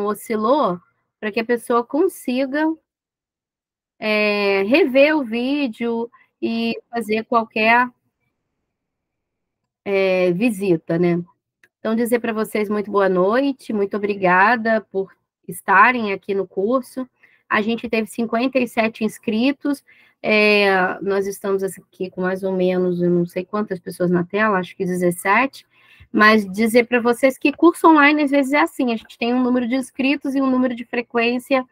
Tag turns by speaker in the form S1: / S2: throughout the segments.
S1: oscilou, para que a pessoa consiga rever o vídeo e fazer qualquer visita, né? Então, dizer para vocês muito boa noite, muito obrigada por estarem aqui no curso. A gente teve 57 inscritos, nós estamos aqui com mais ou menos, eu não sei quantas pessoas na tela, acho que 17, mas dizer para vocês que curso online às vezes é assim, a gente tem um número de inscritos e um número de frequência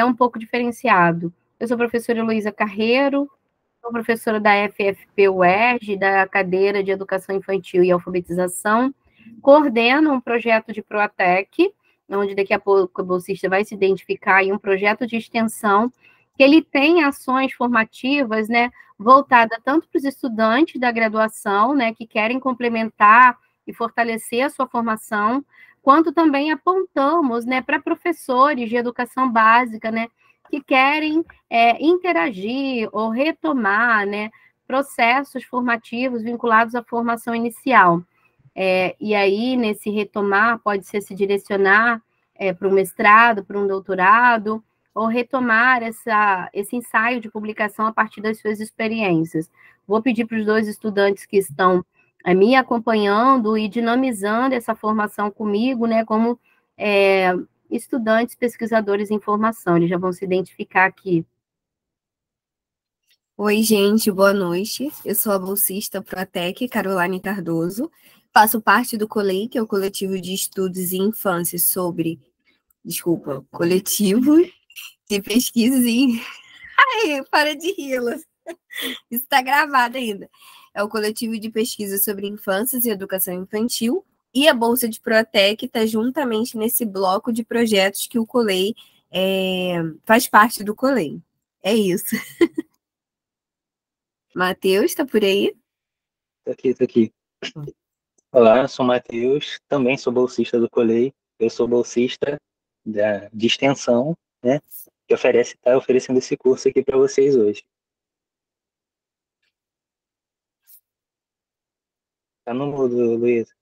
S1: um pouco diferenciado. Eu sou a professora Heloísa Carreiro, sou professora da FFP-UERJ, da cadeira de Educação Infantil e Alfabetização, coordeno um projeto de Proatec, onde daqui a pouco a bolsista vai se identificar em um projeto de extensão, que ele tem ações formativas, né, voltada tanto para os estudantes da graduação, né, que querem complementar e fortalecer a sua formação, quanto também apontamos, né, para professores de educação básica, né, que querem interagir ou retomar, né, processos formativos vinculados à formação inicial. E aí, nesse retomar, pode ser se direcionar para um mestrado, para um doutorado, ou retomar esse ensaio de publicação a partir das suas experiências. Vou pedir para os 2 estudantes que estão me acompanhando e dinamizando essa formação comigo, né, como estudantes, pesquisadores em formação, eles já vão se identificar aqui.
S2: Oi, gente, boa noite. Eu sou a bolsista Proatec, Caroline Cardoso. Faço parte do COLEI, que é o Coletivo de Estudos em Infância Coletivo de Pesquisas em... Ai, para de rir-la. Isso está gravado ainda. É o Coletivo de Pesquisa sobre Infâncias e Educação Infantil, e a Bolsa de Proatec está juntamente nesse bloco de projetos que o COLEI faz parte do COLEI. É isso. Matheus, está por aí?
S3: Tô aqui. Olá, eu sou o Matheus, também sou bolsista do COLEI. Eu sou bolsista de extensão, né, que está oferecendo esse curso aqui para vocês hoje. Tá no mudo, Luísa.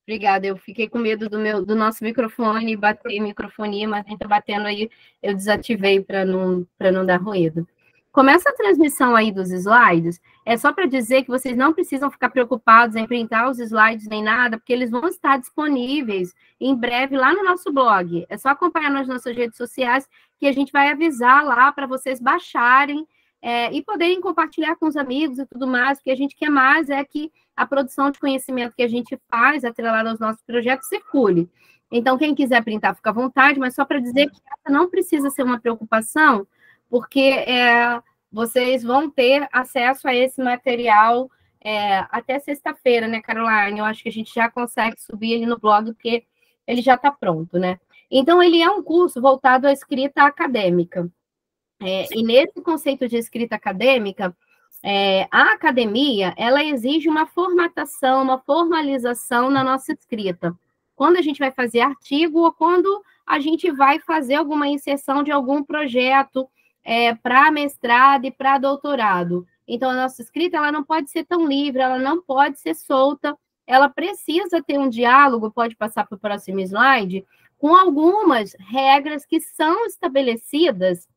S1: Obrigada, eu fiquei com medo do nosso microfone, bater microfonia, mas a gente está batendo aí, eu desativei para não dar ruído. Começa a transmissão aí dos slides, é só para dizer que vocês não precisam ficar preocupados em printar os slides nem nada, porque eles vão estar disponíveis em breve lá no nosso blog. É só acompanhar nas nossas redes sociais que a gente vai avisar lá para vocês baixarem e poderem compartilhar com os amigos e tudo mais, porque a gente quer mais que a produção de conhecimento que a gente faz, atrelada aos nossos projetos, circule. Então, quem quiser printar, fica à vontade, mas só para dizer que essa não precisa ser uma preocupação, porque vocês vão ter acesso a esse material até sexta-feira, né, Caroline? Eu acho que a gente já consegue subir ele no blog, porque ele já está pronto, né? Então, ele é um curso voltado à escrita acadêmica. E nesse conceito de escrita acadêmica, a academia, ela exige uma formatação, uma formalização na nossa escrita. Quando a gente vai fazer artigo ou quando a gente vai fazer alguma inserção de algum projeto para mestrado e para doutorado. Então, a nossa escrita, ela não pode ser tão livre, ela não pode ser solta, ela precisa ter um diálogo, pode passar para o próximo slide, com algumas regras que são estabelecidas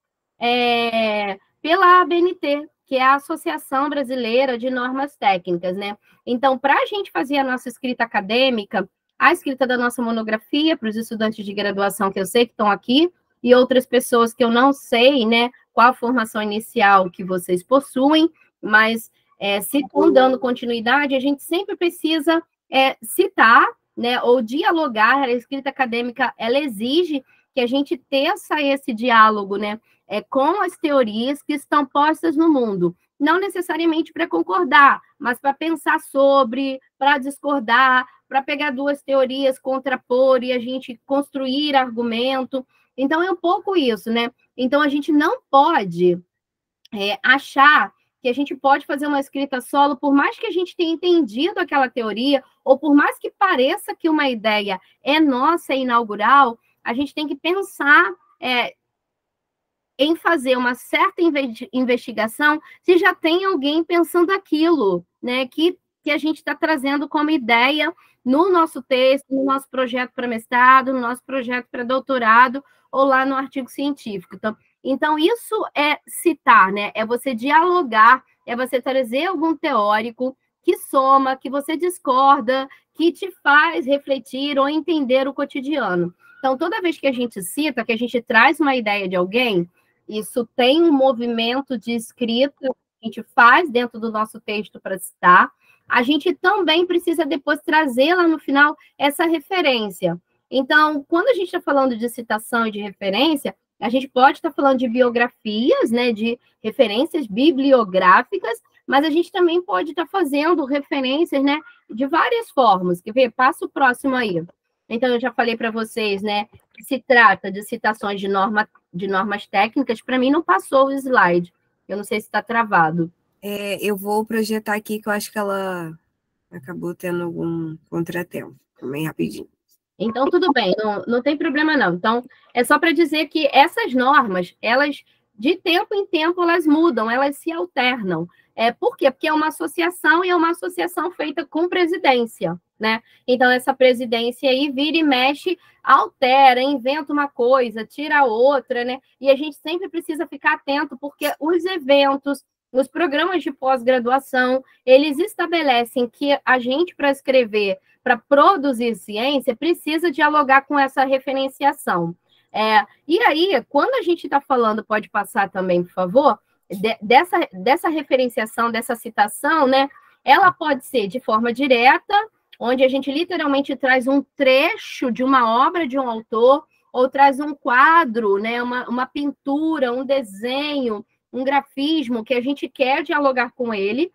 S1: pela ABNT, que é a Associação Brasileira de Normas Técnicas, né? Então, para a gente fazer a nossa escrita acadêmica, a escrita da nossa monografia, para os estudantes de graduação que eu sei que estão aqui, e outras pessoas que eu não sei, né, qual a formação inicial que vocês possuem, mas se estão dando continuidade, a gente sempre precisa citar, né, ou dialogar. A escrita acadêmica, ela exige que a gente teça esse diálogo, né, com as teorias que estão postas no mundo. Não necessariamente para concordar, mas para pensar sobre, para discordar, para pegar duas teorias, contrapor e a gente construir argumento. Então, é um pouco isso, né? Então, a gente não pode achar que a gente pode fazer uma escrita solo, por mais que a gente tenha entendido aquela teoria, ou por mais que pareça que uma ideia é nossa, é inaugural, a gente tem que pensar em fazer uma certa investigação se já tem alguém pensando aquilo, né, que que a gente está trazendo como ideia no nosso texto, no nosso projeto para mestrado, no nosso projeto para doutorado, ou lá no artigo científico. Então, isso é citar, né? É você dialogar, é você trazer algum teórico que soma, que você discorda, que te faz refletir ou entender o cotidiano. Então, toda vez que a gente cita, que a gente traz uma ideia de alguém, isso tem um movimento de escrita que a gente faz dentro do nosso texto para citar. A gente também precisa depois trazer lá no final essa referência. Então, quando a gente está falando de citação e de referência, a gente pode estar falando de biografias, né, de referências bibliográficas, mas a gente também pode estar fazendo referências, né, de várias formas. Quer ver? Passa o próximo aí. Então, eu já falei para vocês, né, que se trata de citações de normas técnicas. Para mim, não passou o slide. Eu não sei se está travado.
S2: Eu vou projetar aqui, que eu acho que ela acabou tendo algum contratempo. Bem rapidinho.
S1: Então, tudo bem, não tem problema não. Então, é só para dizer que essas normas, elas, de tempo em tempo, elas mudam, elas se alternam. Por quê? Porque é uma associação e é uma associação feita com presidência, né? Então, essa presidência aí vira e mexe, altera, inventa uma coisa, tira outra, né? E a gente sempre precisa ficar atento, porque os eventos, os programas de pós-graduação, eles estabelecem que a gente, para escrever, para produzir ciência, precisa dialogar com essa referenciação. E aí, quando a gente está falando, pode passar também, por favor, dessa referenciação, dessa citação, né? Ela pode ser de forma direta, onde a gente literalmente traz um trecho de uma obra de um autor, ou traz um quadro, né? Uma pintura, um desenho, um grafismo que a gente quer dialogar com ele.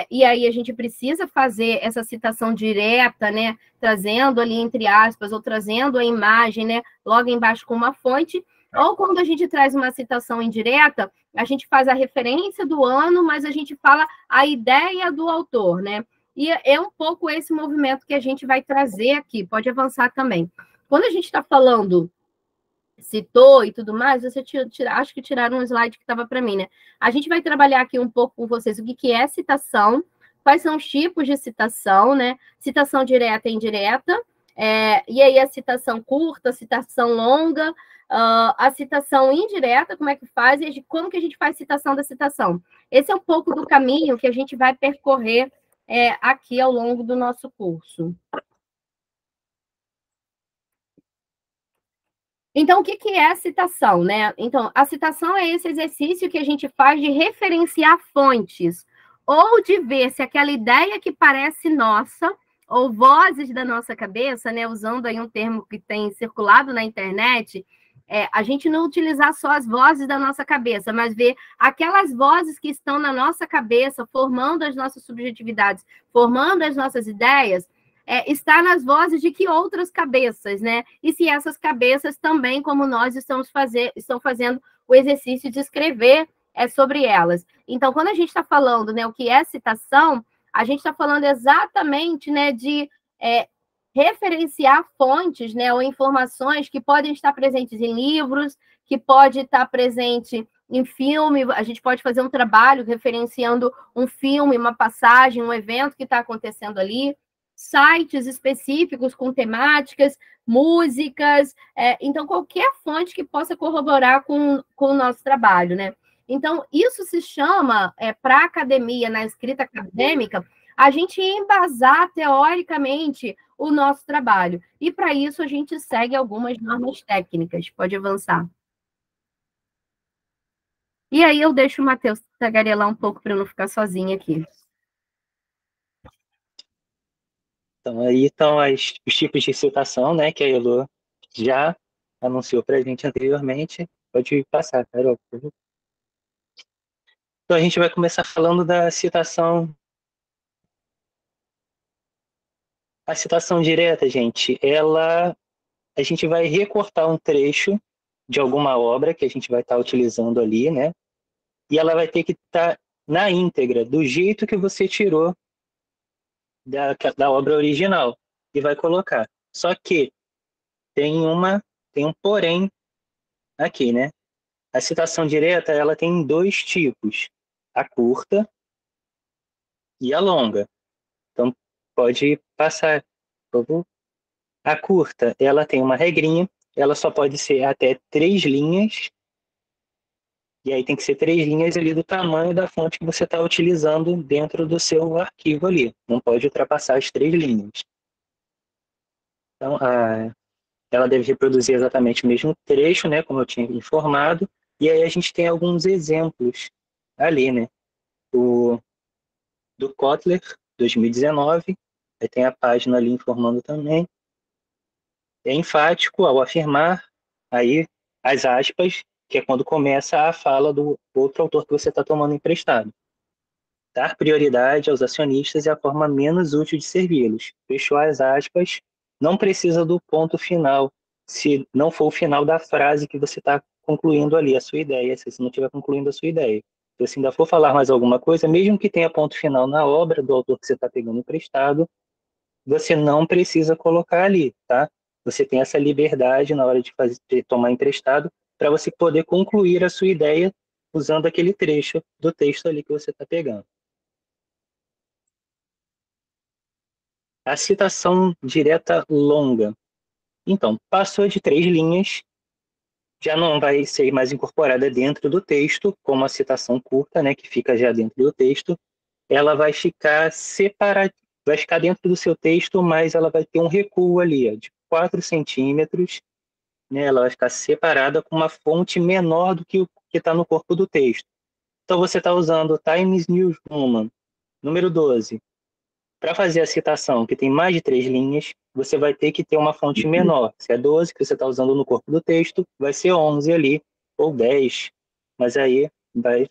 S1: E aí a gente precisa fazer essa citação direta, né, trazendo ali entre aspas, ou trazendo a imagem, né, logo embaixo com uma fonte, ou quando a gente traz uma citação indireta, a gente faz a referência do ano, mas a gente fala a ideia do autor, né, e é um pouco esse movimento que a gente vai trazer aqui, pode avançar também. Quando a gente está falando citou e tudo mais, você acho que tiraram um slide que estava para mim, né? A gente vai trabalhar aqui um pouco com vocês o que é citação, quais são os tipos de citação, né? Citação direta e indireta, e aí a citação curta, a citação longa, a citação indireta, como é que faz, e como que a gente faz citação da citação. Esse é um pouco do caminho que a gente vai percorrer aqui ao longo do nosso curso. Então, o que é a citação, né? Então, a citação é esse exercício que a gente faz de referenciar fontes, ou de ver se aquela ideia que parece nossa, ou vozes da nossa cabeça, né? Usando aí um termo que tem circulado na internet, a gente não utilizar só as vozes da nossa cabeça, mas ver aquelas vozes que estão na nossa cabeça, formando as nossas subjetividades, formando as nossas ideias, está nas vozes de que outras cabeças, né? E se essas cabeças também, como nós, estão fazendo o exercício de escrever sobre elas. Então, quando a gente está falando, né, o que é citação, a gente está falando exatamente, né, de referenciar fontes, né, ou informações que podem estar presentes em livros, que pode estar presente em filme, a gente pode fazer um trabalho referenciando um filme, uma passagem, um evento que está acontecendo ali, sites específicos com temáticas, músicas, então qualquer fonte que possa corroborar com o nosso trabalho, né? Então, isso se chama, para a academia, na escrita acadêmica, a gente embasar teoricamente o nosso trabalho. E, para isso, a gente segue algumas normas técnicas. Pode avançar. E aí eu deixo o Matheus tagarelar um pouco para eu não ficar sozinha aqui.
S3: Então, aí estão os tipos de citação, né, que a Elo já anunciou para a gente anteriormente. Pode passar, Carol, por favor. Então, a gente vai começar falando da citação. A citação direta, gente, a gente vai recortar um trecho de alguma obra que a gente vai estar utilizando ali, né? E ela vai ter que estar na íntegra, do jeito que você tirou da obra original, e vai colocar. Só que tem um porém aqui, né? A citação direta, ela tem dois tipos, a curta e a longa. Então, pode passar. A curta, ela tem uma regrinha, ela só pode ser até 3 linhas, e aí tem que ser 3 linhas ali do tamanho da fonte que você está utilizando dentro do seu arquivo ali. Não pode ultrapassar as 3 linhas. Então, ela deve reproduzir exatamente o mesmo trecho, né, como eu tinha informado, e aí a gente tem alguns exemplos ali, né, do Kotler, 2019, aí tem a página ali informando também. É enfático ao afirmar, aí as aspas, que é quando começa a fala do outro autor que você está tomando emprestado. Dar prioridade aos acionistas é a forma menos útil de servi-los. Fechou as aspas, não precisa do ponto final, se não for o final da frase que você está concluindo ali a sua ideia, se você não estiver concluindo a sua ideia. Se você ainda for falar mais alguma coisa, mesmo que tenha ponto final na obra do autor que você está pegando emprestado, você não precisa colocar ali, tá? Você tem essa liberdade na hora de tomar emprestado para você poder concluir a sua ideia usando aquele trecho do texto ali que você está pegando. A citação direta longa. Então, passou de 3 linhas, já não vai ser mais incorporada dentro do texto, como a citação curta, né, que fica já dentro do texto. Ela vai ficar separada, vai ficar dentro do seu texto, mas ela vai ter um recuo ali, ó, de 4 centímetros, né, ela vai ficar separada com uma fonte menor do que o que está no corpo do texto. Então, você está usando Times New Roman, número 12. Para fazer a citação, que tem mais de 3 linhas, você vai ter que ter uma fonte menor. Se é 12, que você está usando no corpo do texto, vai ser 11 ali, ou 10. Mas aí vai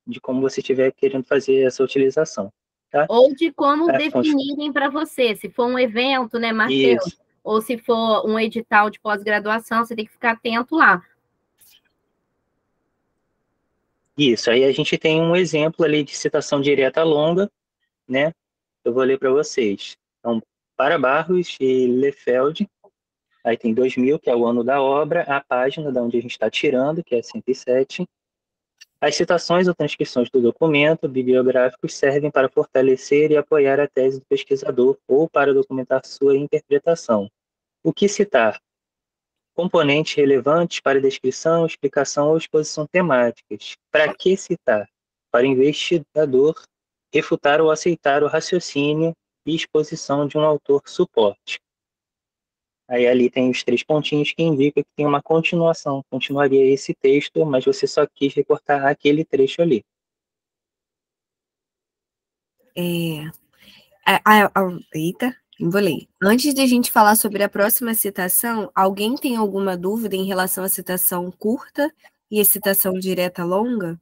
S3: de como você estiver querendo fazer essa utilização. Tá?
S1: Ou de como definirem para você. Se for um evento, né, Matheus?
S3: Isso.
S1: Ou se for um edital de pós-graduação, você tem que ficar atento lá.
S3: Isso. Aí a gente tem um exemplo ali de citação direta longa, né? Eu vou ler para vocês. Então, para Barros e Lefeld, aí tem 2000, que é o ano da obra, a página da onde a gente está tirando, que é 107. As citações ou transcrições do documento bibliográficos servem para fortalecer e apoiar a tese do pesquisador ou para documentar sua interpretação. O que citar? Componentes relevantes para descrição, explicação ou exposição temáticas. Para que citar? Para o investigador refutar ou aceitar o raciocínio e exposição de um autor suporte. Aí ali tem os 3 pontinhos que indicam que tem uma continuação. Continuaria esse texto, mas você só quis recortar aquele trecho ali.
S2: Eita, embolei. Antes de a gente falar sobre a próxima citação, alguém tem alguma dúvida em relação à citação curta e a citação direta longa?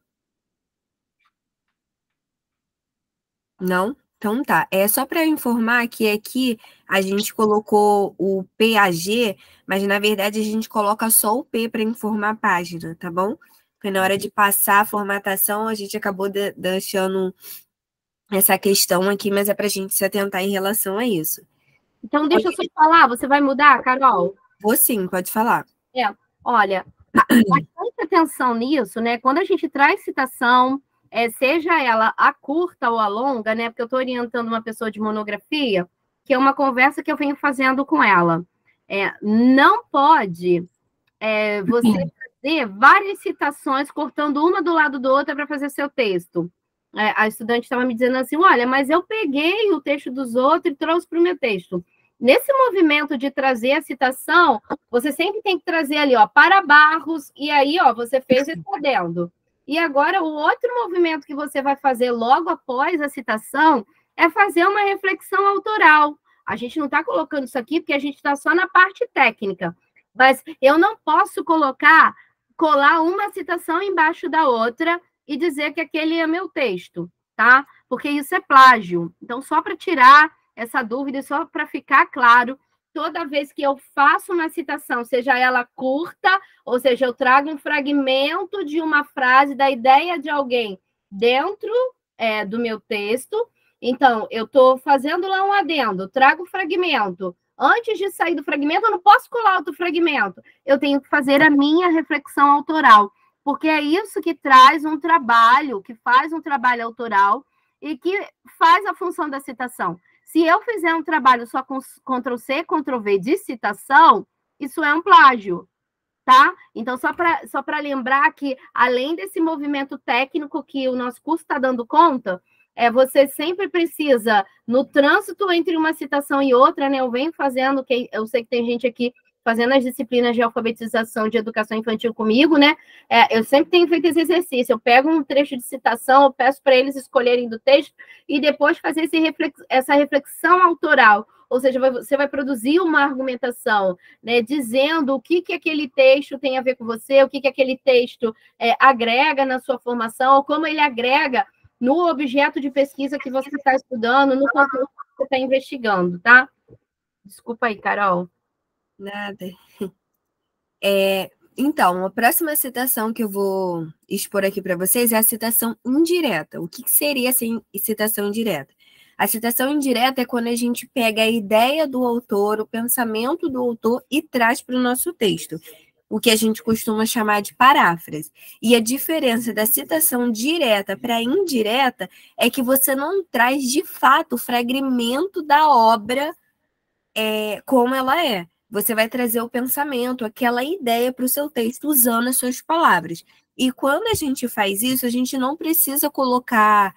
S2: Não? Então tá. É só para informar que aqui a gente colocou o PAG, mas na verdade a gente coloca só o P para informar a página, tá bom? Porque na hora de passar a formatação a gente acabou deixando essa questão aqui, mas é para a gente se atentar em relação a isso.
S1: Então, deixa eu só falar, você vai mudar, Carol?
S2: Vou sim, pode falar.
S1: Olha, bastante atenção nisso, né? Quando a gente traz citação, seja ela a curta ou a longa, né? Porque eu estou orientando uma pessoa de monografia, que é uma conversa que eu venho fazendo com ela. Não pode você fazer várias citações, cortando uma do lado do outro para fazer seu texto. A estudante estava me dizendo assim, olha, mas eu peguei o texto dos outros e trouxe para o meu texto. Nesse movimento de trazer a citação, você sempre tem que trazer ali, ó, para Barros, e aí, ó, você fez esse adendo. E agora, o outro movimento que você vai fazer logo após a citação é fazer uma reflexão autoral. A gente não está colocando isso aqui porque a gente está só na parte técnica. Mas eu não posso colar uma citação embaixo da outra e dizer que aquele é meu texto, tá? Porque isso é plágio. Então, só para tirar essa dúvida, só para ficar claro, toda vez que eu faço uma citação, seja ela curta, ou seja, eu trago um fragmento de uma frase, da ideia de alguém dentro do meu texto, então, eu estou fazendo lá um adendo, trago o fragmento. Antes de sair do fragmento, eu não posso colar outro fragmento. Eu tenho que fazer a minha reflexão autoral, porque é isso que traz um trabalho, que faz um trabalho autoral, e que faz a função da citação. Se eu fizer um trabalho só com Ctrl+C, Ctrl+V de citação, isso é um plágio, tá? Então, só para lembrar que, além desse movimento técnico que o nosso curso está dando conta, você sempre precisa, no trânsito entre uma citação e outra, né? Eu venho fazendo, eu sei que tem gente aqui fazendo as disciplinas de alfabetização de educação infantil comigo, né? Eu sempre tenho feito esse exercício. Eu pego um trecho de citação, eu peço para eles escolherem do texto e depois fazer essa reflexão autoral. Ou seja, você vai produzir uma argumentação, né, dizendo o que aquele texto tem a ver com você, o que aquele texto agrega na sua formação, ou como ele agrega no objeto de pesquisa que você está estudando, no conteúdo que você está investigando, tá? Desculpa aí, Carol.
S2: Nada. Então, a próxima citação que eu vou expor aqui para vocês é a citação indireta. O que seria essa citação indireta? A citação indireta é quando a gente pega a ideia do autor, o pensamento do autor e traz para o nosso texto, o que a gente costuma chamar de paráfrase. E a diferença da citação direta para indireta é que você não traz, de fato, o fragmento da obra como ela é. Você vai trazer o pensamento, aquela ideia para o seu texto, usando as suas palavras. E quando a gente faz isso, a gente não precisa colocar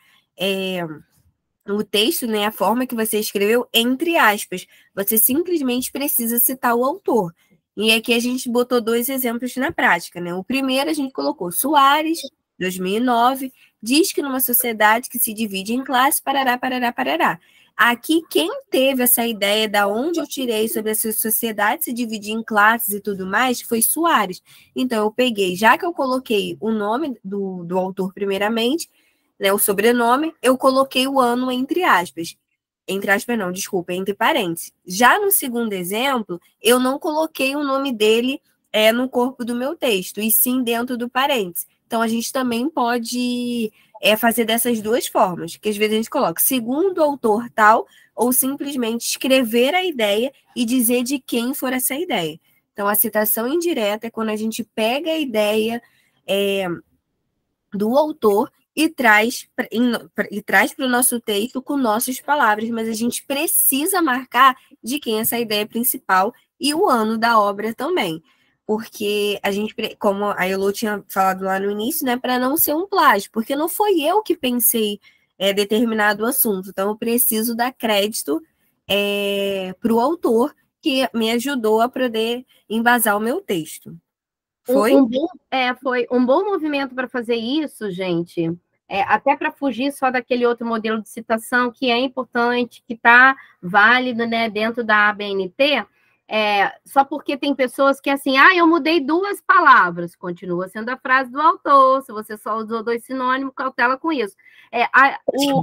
S2: o texto, né, a forma que você escreveu, entre aspas. Você simplesmente precisa citar o autor. E aqui a gente botou 2 exemplos na prática, né? O primeiro a gente colocou Soares, 2009, diz que numa sociedade que se divide em classes, parará, parará, parará. Aqui, quem teve essa ideia da onde eu tirei sobre essa sociedade se dividir em classes e tudo mais, foi Soares. Então, eu peguei, já que eu coloquei o nome do autor primeiramente, né, o sobrenome, eu coloquei o ano entre aspas. Entre aspas não, desculpa, entre parênteses. Já no segundo exemplo, eu não coloquei o nome dele no corpo do meu texto, e sim dentro do parênteses. Então, a gente também pode fazer dessas 2 formas, que às vezes a gente coloca segundo o autor tal, ou simplesmente escrever a ideia e dizer de quem for essa ideia. Então, a citação indireta é quando a gente pega a ideia do autor e traz para o nosso texto com nossas palavras, mas a gente precisa marcar de quem é essa ideia principal e o ano da obra também. Porque a gente, como a Elo tinha falado lá no início, né, para não ser um plágio, porque não foi eu que pensei determinado assunto, então eu preciso dar crédito para o autor que me ajudou a poder embasar o meu texto. Foi?
S1: Foi um bom movimento para fazer isso, gente, até para fugir só daquele outro modelo de citação que é importante, que está válido, né, dentro da ABNT. Só porque tem pessoas que, assim, eu mudei 2 palavras, continua sendo a frase do autor, se você só usou 2 sinônimos, cautela com isso.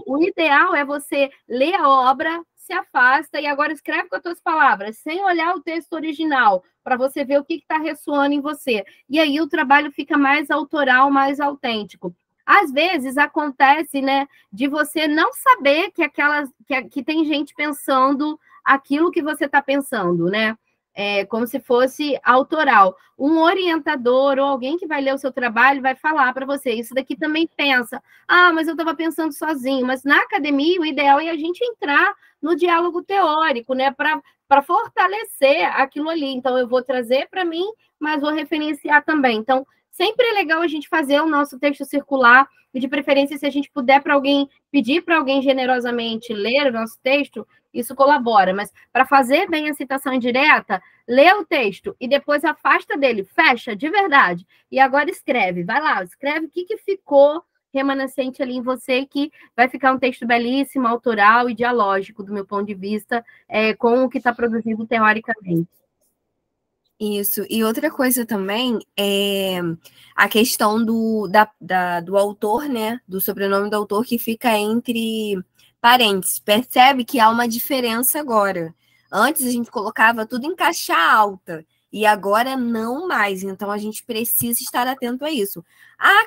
S1: O ideal é você ler a obra, se afasta e agora escreve com as tuas palavras, sem olhar o texto original, para você ver o que está ressoando em você. E aí o trabalho fica mais autoral, mais autêntico. Às vezes acontece, né, de você não saber que tem gente pensando aquilo que você está pensando, né? Como se fosse autoral. Um orientador ou alguém que vai ler o seu trabalho vai falar para você, isso daqui também pensa. Mas eu estava pensando sozinho. Mas na academia, o ideal é a gente entrar no diálogo teórico, né? Para fortalecer aquilo ali. Então, eu vou trazer para mim, mas vou referenciar também. Então, sempre é legal a gente fazer o nosso texto circular, e de preferência, se a gente puder pedir para alguém generosamente ler o nosso texto, isso colabora. Mas para fazer bem a citação indireta, lê o texto e depois afasta dele, fecha de verdade. E agora escreve, vai lá, escreve o que ficou remanescente ali em você, que vai ficar um texto belíssimo, autoral e dialógico, do meu ponto de vista, com o que está produzido teoricamente.
S2: Isso. E outra coisa também é a questão do autor, né? Do sobrenome do autor que fica entre parênteses. Percebe que há uma diferença agora. Antes a gente colocava tudo em caixa alta e agora não mais. Então a gente precisa estar atento a isso.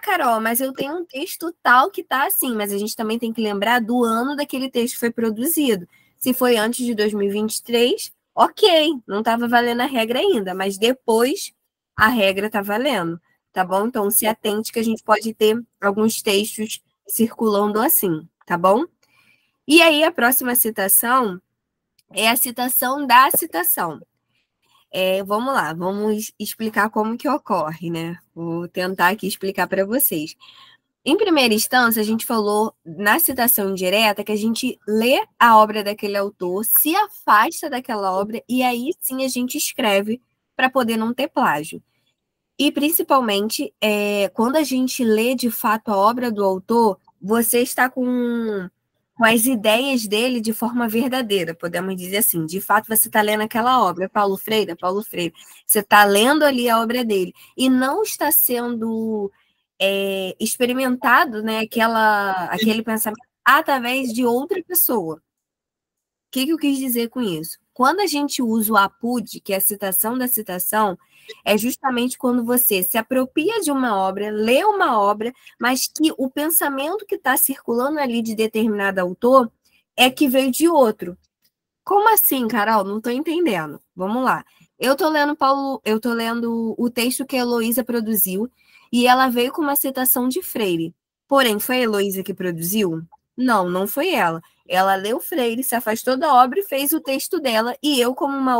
S2: Carol, mas eu tenho um texto tal que tá assim, mas a gente também tem que lembrar do ano daquele texto foi produzido. Se foi antes de 2023, ok, não estava valendo a regra ainda, mas depois a regra está valendo, tá bom? Então, se atente que a gente pode ter alguns textos circulando assim, tá? tá bom? E aí, a próxima citação é a citação da citação. Vamos lá, vamos explicar como que ocorre, né? Vou tentar aqui explicar para vocês. Em primeira instância, a gente falou na citação indireta que a gente lê a obra daquele autor, se afasta daquela obra e aí sim a gente escreve para poder não ter plágio. E principalmente, quando a gente lê de fato a obra do autor, você está com as ideias dele de forma verdadeira, podemos dizer assim. De fato, você está lendo aquela obra, Paulo Freire. Você está lendo ali a obra dele e não está sendo experimentado, né, aquele pensamento através de outra pessoa. O que eu quis dizer com isso? Quando a gente usa o APUD, que é a citação da citação, é justamente quando você se apropria de uma obra, lê uma obra, mas que o pensamento que está circulando ali de determinado autor é que veio de outro. Como assim, Carol? Não estou entendendo. Vamos lá. Eu estou lendo o texto que a Heloísa produziu e ela veio com uma citação de Freire. Porém, foi a Heloísa que produziu? Não, não foi ela. Ela leu Freire, se afastou da obra e fez o texto dela, e eu, como uma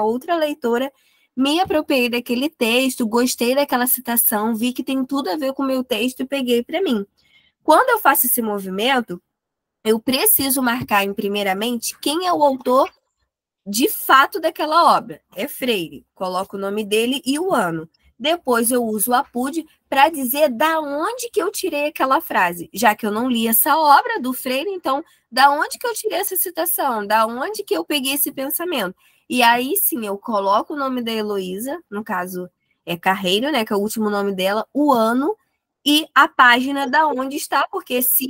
S2: outra leitora, me apropriei daquele texto, gostei daquela citação, vi que tem tudo a ver com o meu texto e peguei para mim. Quando eu faço esse movimento, eu preciso marcar em primeiramente quem é o autor de fato daquela obra. É Freire, coloco o nome dele e o ano. Depois eu uso o APUD para dizer da onde que eu tirei aquela frase. Já que eu não li essa obra do Freire, então, da onde que eu tirei essa citação? Da onde que eu peguei esse pensamento? E aí, sim, eu coloco o nome da Heloísa, no caso é Carreiro, né, que é o último nome dela, o ano e a página da onde está, porque se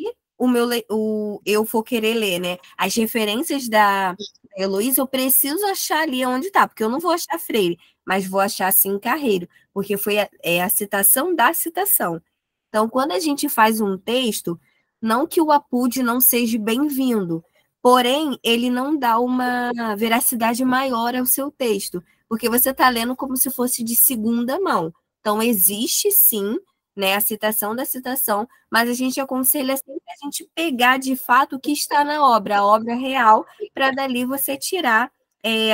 S2: eu for querer ler, né, as referências da Heloísa, eu preciso achar ali onde está, porque eu não vou achar Freire, mas vou achar, sim, Carreiro, porque foi a citação da citação. Então, quando a gente faz um texto, não que o APUD não seja bem-vindo, porém, ele não dá uma veracidade maior ao seu texto, porque você está lendo como se fosse de segunda mão. Então, existe, sim, né, a citação da citação, mas a gente aconselha sempre a gente pegar, de fato, o que está na obra, a obra real, para dali você tirar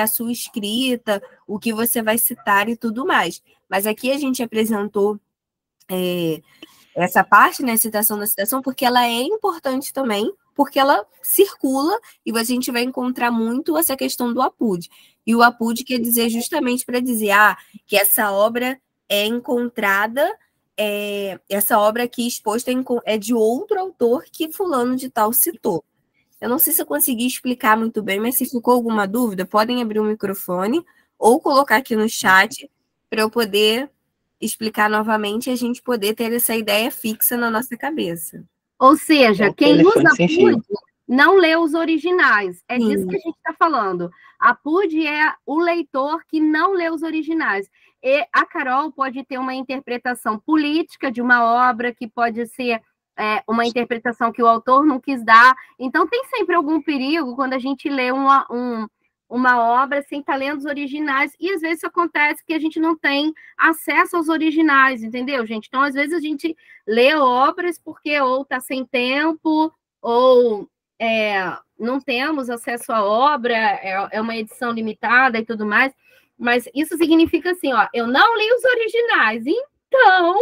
S2: a sua escrita, o que você vai citar e tudo mais. Mas aqui a gente apresentou essa parte, né, citação da citação, porque ela é importante também, porque ela circula e a gente vai encontrar muito essa questão do APUD. E o APUD quer dizer justamente para dizer que essa obra é encontrada, essa obra aqui exposta é de outro autor que fulano de tal citou. Eu não sei se eu consegui explicar muito bem, mas se ficou alguma dúvida, podem abrir o microfone ou colocar aqui no chat para eu poder explicar novamente e a gente poder ter essa ideia fixa na nossa cabeça.
S1: Ou seja, quem usa APUD não lê os originais. É disso que a gente está falando. APUD é o leitor que não lê os originais. E a Carol pode ter uma interpretação política de uma obra, que pode ser uma interpretação que o autor não quis dar. Então, tem sempre algum perigo quando a gente lê uma obra sem estar lendo os originais, e às vezes acontece que a gente não tem acesso aos originais, entendeu, gente? Então, às vezes a gente lê obras porque ou está sem tempo, ou não temos acesso à obra, é uma edição limitada e tudo mais, mas isso significa assim, eu não li os originais, então...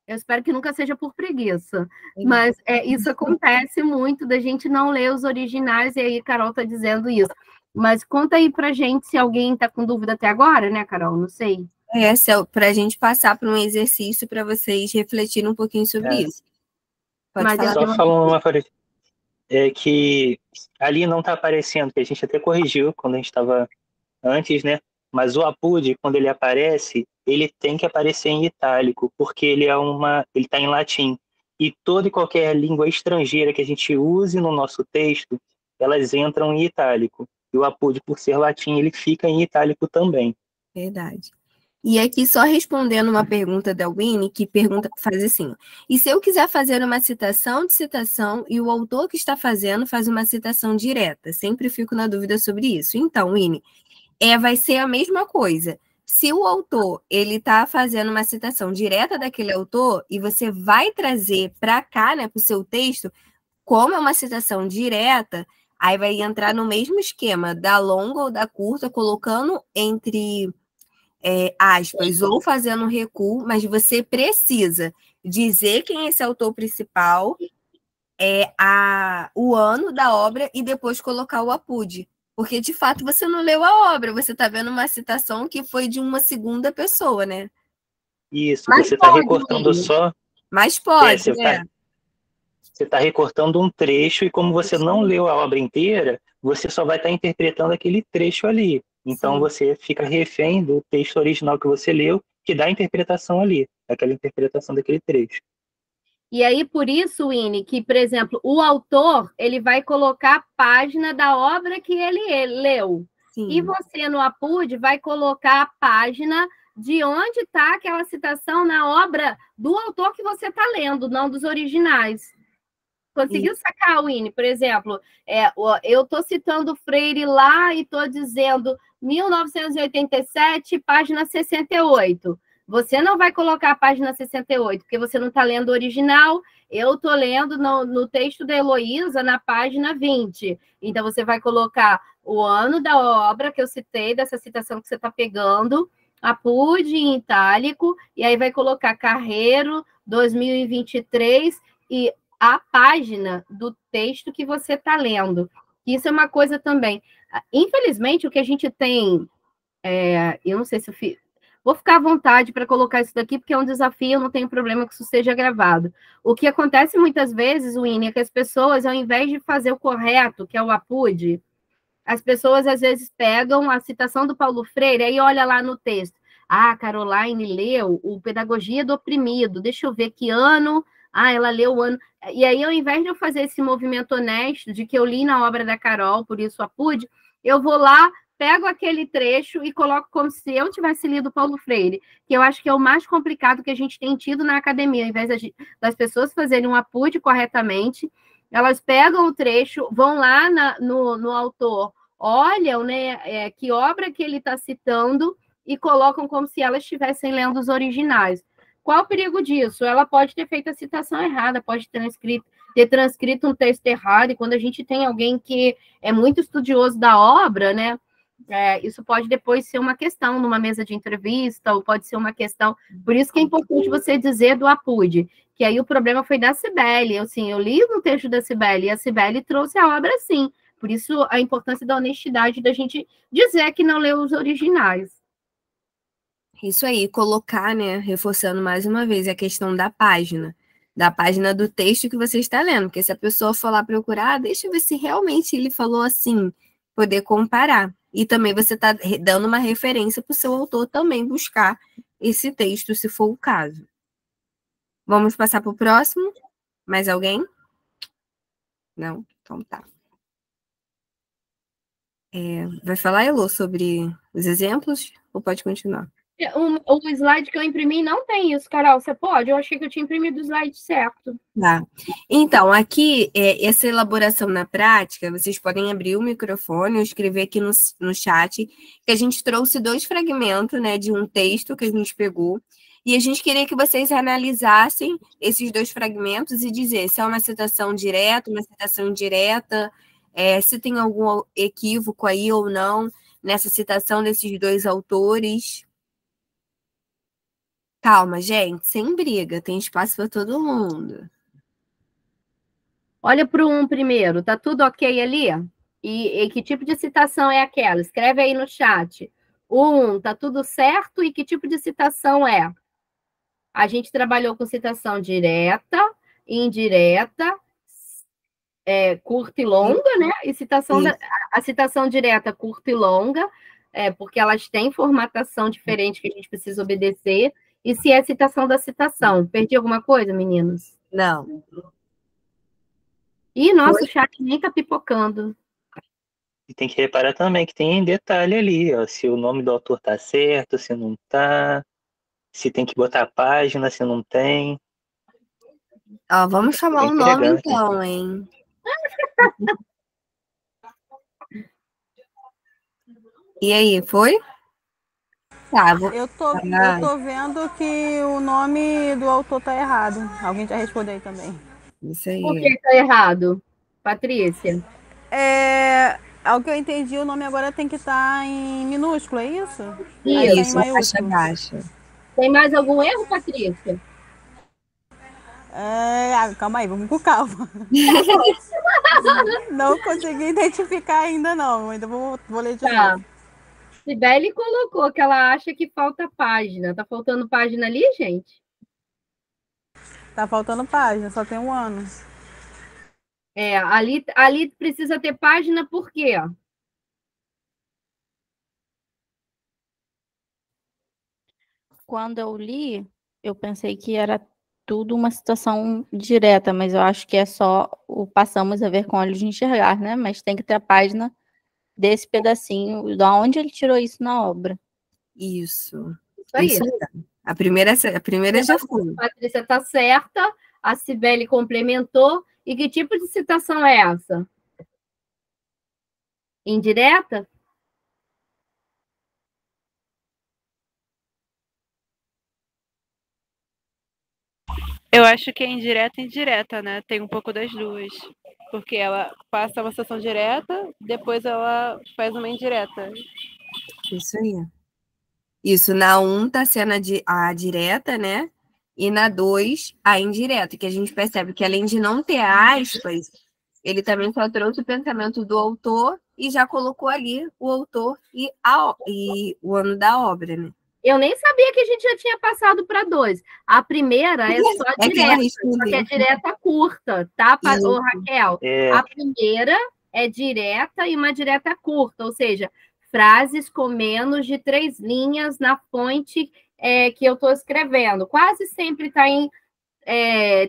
S1: Eu espero que nunca seja por preguiça, mas isso acontece muito, da gente não ler os originais, e aí a Carol está dizendo isso. Mas conta aí pra gente se alguém está com dúvida até agora, né, Carol? Não sei.
S2: Para a gente passar por um exercício para vocês refletirem um pouquinho sobre isso.
S3: Pode falar. Só falando uma coisa, que ali não está aparecendo, que a gente até corrigiu quando a gente estava antes, né? Mas o APUD, quando ele aparece, ele tem que aparecer em itálico, porque ele está em latim. E toda e qualquer língua estrangeira que a gente use no nosso texto, elas entram em itálico. E o APUD, por ser latim, ele fica em itálico também.
S2: Verdade. E aqui, só respondendo uma pergunta da Winnie, que faz assim: e se eu quiser fazer uma citação de citação e o autor que está fazendo faz uma citação direta? Sempre fico na dúvida sobre isso. Então, Winnie, vai ser a mesma coisa. Se o autor ele está fazendo uma citação direta daquele autor e você vai trazer para cá, né, para o seu texto, como é uma citação direta, aí vai entrar no mesmo esquema da longa ou da curta, colocando entre aspas, ou fazendo um recuo, mas você precisa dizer quem é esse autor principal, o ano da obra e depois colocar o APUD. Porque, de fato, você não leu a obra, você está vendo uma citação que foi de uma segunda pessoa, né?
S3: Isso,
S1: Mas
S3: você está
S1: pode,
S3: recortando
S1: William.
S3: só.
S2: Mas pode,
S3: Você está recortando um trecho, e como você não leu a obra inteira, você só vai estar interpretando aquele trecho ali. Então
S2: Sim.
S3: você fica refém do texto original que você leu, que dá a interpretação ali, aquela interpretação daquele trecho.
S1: E aí, por isso, Winnie, que, por exemplo, o autor, ele vai colocar a página da obra que ele leu.
S2: Sim.
S1: E você, no APUD, vai colocar a página de onde está aquela citação na obra do autor que você está lendo, não dos originais. Conseguiu sacar, Winnie? Por exemplo, eu estou citando Freire lá e estou dizendo 1987, página 68. Você não vai colocar a página 68, porque você não está lendo o original. Eu estou lendo no texto da Heloísa, na página 20. Então, você vai colocar o ano da obra que eu citei, dessa citação que você está pegando, APUD em itálico, e aí vai colocar Carreiro, 2023, e a página do texto que você está lendo. Isso é uma coisa também. Infelizmente, o que a gente tem... eu não sei se eu vou ficar à vontade para colocar isso daqui, porque é um desafio, eu não tenho problema que isso seja gravado. O que acontece muitas vezes, Winnie, é que as pessoas, ao invés de fazer o correto, que é o APUD, as pessoas às vezes pegam a citação do Paulo Freire e olha lá no texto. Ah, Caroline leu o Pedagogia do Oprimido, deixa eu ver que ano... ela leu o ano... E aí, ao invés de eu fazer esse movimento honesto de que eu li na obra da Carol, por isso a PUD, eu vou lá, pego aquele trecho e coloco como se eu tivesse lido Paulo Freire, que eu acho que é o mais complicado que a gente tem tido na academia. Ao invés das pessoas fazerem um APUD corretamente, elas pegam o trecho, vão lá no autor, olham, né, que obra que ele está citando e colocam como se elas estivessem lendo os originais. Qual o perigo disso? Ela pode ter feito a citação errada, pode ter transcrito um texto errado, e quando a gente tem alguém que é muito estudioso da obra, né, isso pode depois ser uma questão numa mesa de entrevista, ou pode ser uma questão... Por isso que é importante você dizer do APUD, que aí o problema foi da Cibele. Eu li no texto da Cibele, e a Cibele trouxe a obra assim. Por isso, a importância da honestidade da gente dizer que não leu os originais.
S2: Isso aí, colocar, né, reforçando mais uma vez a questão da página do texto que você está lendo, porque se a pessoa for lá procurar, deixa eu ver se realmente ele falou assim, poder comparar. E também você está dando uma referência para o seu autor também buscar esse texto, se for o caso. Vamos passar para o próximo? Mais alguém? Não? Então tá. Vai falar, Elô, sobre os exemplos? Ou pode continuar?
S1: O slide que eu imprimi não tem isso, Carol. Você pode? Eu achei que eu tinha imprimido o slide certo.
S2: Tá. Então, aqui, essa elaboração na prática, vocês podem abrir o microfone ou escrever aqui no chat, que a gente trouxe 2 fragmentos, né, de um texto que a gente pegou, e a gente queria que vocês analisassem esses 2 fragmentos e dizer se é uma citação direta, uma citação indireta, se tem algum equívoco aí ou não nessa citação desses 2 autores. Calma, gente, sem briga, tem espaço para todo mundo.
S1: Olha para o 1 primeiro, tá tudo ok ali? E que tipo de citação é aquela? Escreve aí no chat. O 1, tá tudo certo? E que tipo de citação é? A gente trabalhou com citação direta, indireta, curta e longa, né? E a citação direta, curta e longa, porque elas têm formatação diferente que a gente precisa obedecer. E se é citação da citação. Perdi alguma coisa, meninos?
S2: Não.
S1: Ih, nosso chat nem tá pipocando.
S3: E tem que reparar também que tem detalhe ali, ó, se o nome do autor tá certo, se não tá, se tem que botar a página, se não tem.
S2: Ó, vamos chamar o nome então, hein? E aí, foi? Tá,
S4: eu tô vendo que o nome do autor tá errado. Alguém já respondeu aí também.
S2: Isso
S1: Por
S2: aí.
S1: que está errado, Patrícia?
S4: Ao que eu entendi, o nome agora tem que estar em minúsculo, é isso?
S1: Isso.
S4: Em
S2: Isso, caixa
S4: maiúsculo.
S2: baixa.
S1: Tem mais algum erro, Patrícia?
S4: Calma aí, vamos com calma. Não consegui identificar ainda não, ainda vou ler de
S1: Tá.
S4: novo.
S1: Sibeli colocou que ela acha que falta página. Tá faltando página ali, gente?
S4: Tá faltando página, só tem 1 ano.
S1: Ali precisa ter página por quê?
S5: Quando eu li, eu pensei que era tudo uma citação direta, mas eu acho que é só o passamos a ver com olhos de enxergar, né? Mas tem que ter a página desse pedacinho, da onde ele tirou isso na obra.
S2: Isso.
S1: Isso aí.
S2: Isso aí. A primeira já foi.
S1: A Patrícia está certa, a Sibeli complementou. E que tipo de citação é essa? Indireta?
S6: Eu acho que é indireta e indireta, né? Tem um pouco das duas. Porque ela passa uma citação direta, depois ela faz uma indireta.
S2: Isso aí. Isso, na 1 tá sendo a direta, né? E na 2, a indireta, que a gente percebe que além de não ter aspas, ele também só trouxe o pensamento do autor e já colocou ali o autor e o ano da obra, né?
S1: Eu nem sabia que a gente já tinha passado para 2. A primeira é só direta, só que é direta curta, tá, ô, Raquel? A primeira é direta e uma direta curta, ou seja, frases com menos de 3 linhas na fonte que eu estou escrevendo. Quase sempre está em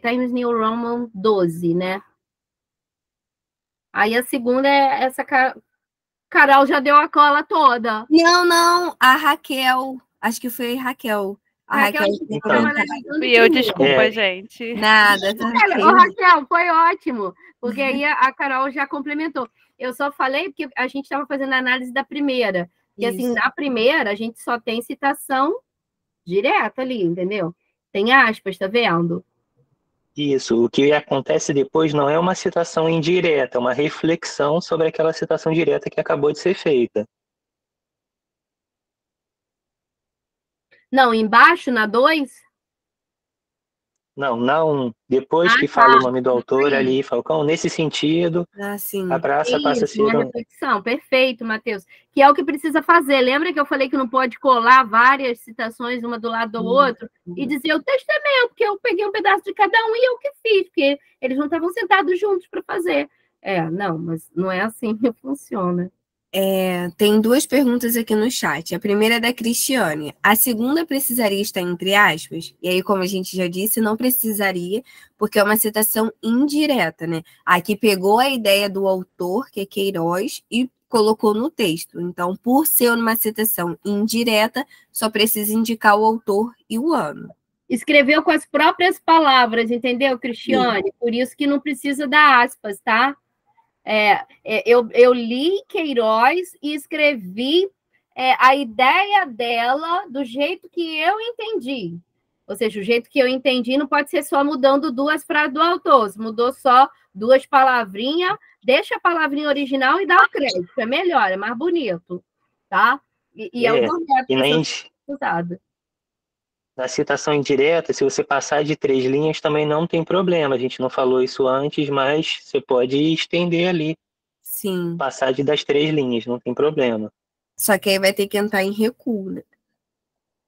S1: Times New Roman 12, né? Aí a segunda é essa... Carol já deu a cola toda.
S2: Não, a Raquel... Acho que foi a Raquel. A Raquel
S6: E eu, desculpa, gente.
S2: Nada.
S1: Ô, Raquel, foi ótimo, porque aí a Carol já complementou. Eu só falei porque a gente estava fazendo a análise da primeira. E assim, na primeira, a gente só tem citação direta ali, entendeu? Tem aspas, tá vendo?
S3: Isso. O que acontece depois não é uma citação indireta, é uma reflexão sobre aquela citação direta que acabou de ser feita.
S1: Não, embaixo, na 2?
S3: Não, na 1. Depois que fala o nome do autor ali, Falcão, nesse sentido, a praça passa a ser
S1: uma reflexão. Perfeito, Matheus. Que é o que precisa fazer. Lembra que eu falei que não pode colar várias citações uma do lado do outro e dizer o texto é meu, porque eu peguei um pedaço de cada um e eu que fiz, porque eles não estavam sentados juntos para fazer. Não, mas não é assim que funciona.
S2: Tem 2 perguntas aqui no chat. A primeira é da Cristiane. A segunda precisaria estar entre aspas? E aí, como a gente já disse, não precisaria, porque é uma citação indireta, né? Aqui pegou a ideia do autor, que é Queiroz, e colocou no texto. Então, por ser uma citação indireta, só precisa indicar o autor e o ano.
S1: Escreveu com as próprias palavras, entendeu, Cristiane? Por isso que não precisa dar aspas, tá? Eu li Queiroz e escrevi a ideia dela do jeito que eu entendi. Ou seja, o jeito que eu entendi não pode ser só mudando 2 frases do autor. Se mudou só 2 palavrinhas, deixa a palavrinha original e dá o crédito. É melhor, é mais bonito. Tá? E é o correto usado.
S3: Na citação indireta, se você passar de 3 linhas, também não tem problema. A gente não falou isso antes, mas você pode estender ali.
S2: Sim.
S3: Passar das 3 linhas, não tem problema.
S2: Só que aí vai ter que entrar em recuo, né?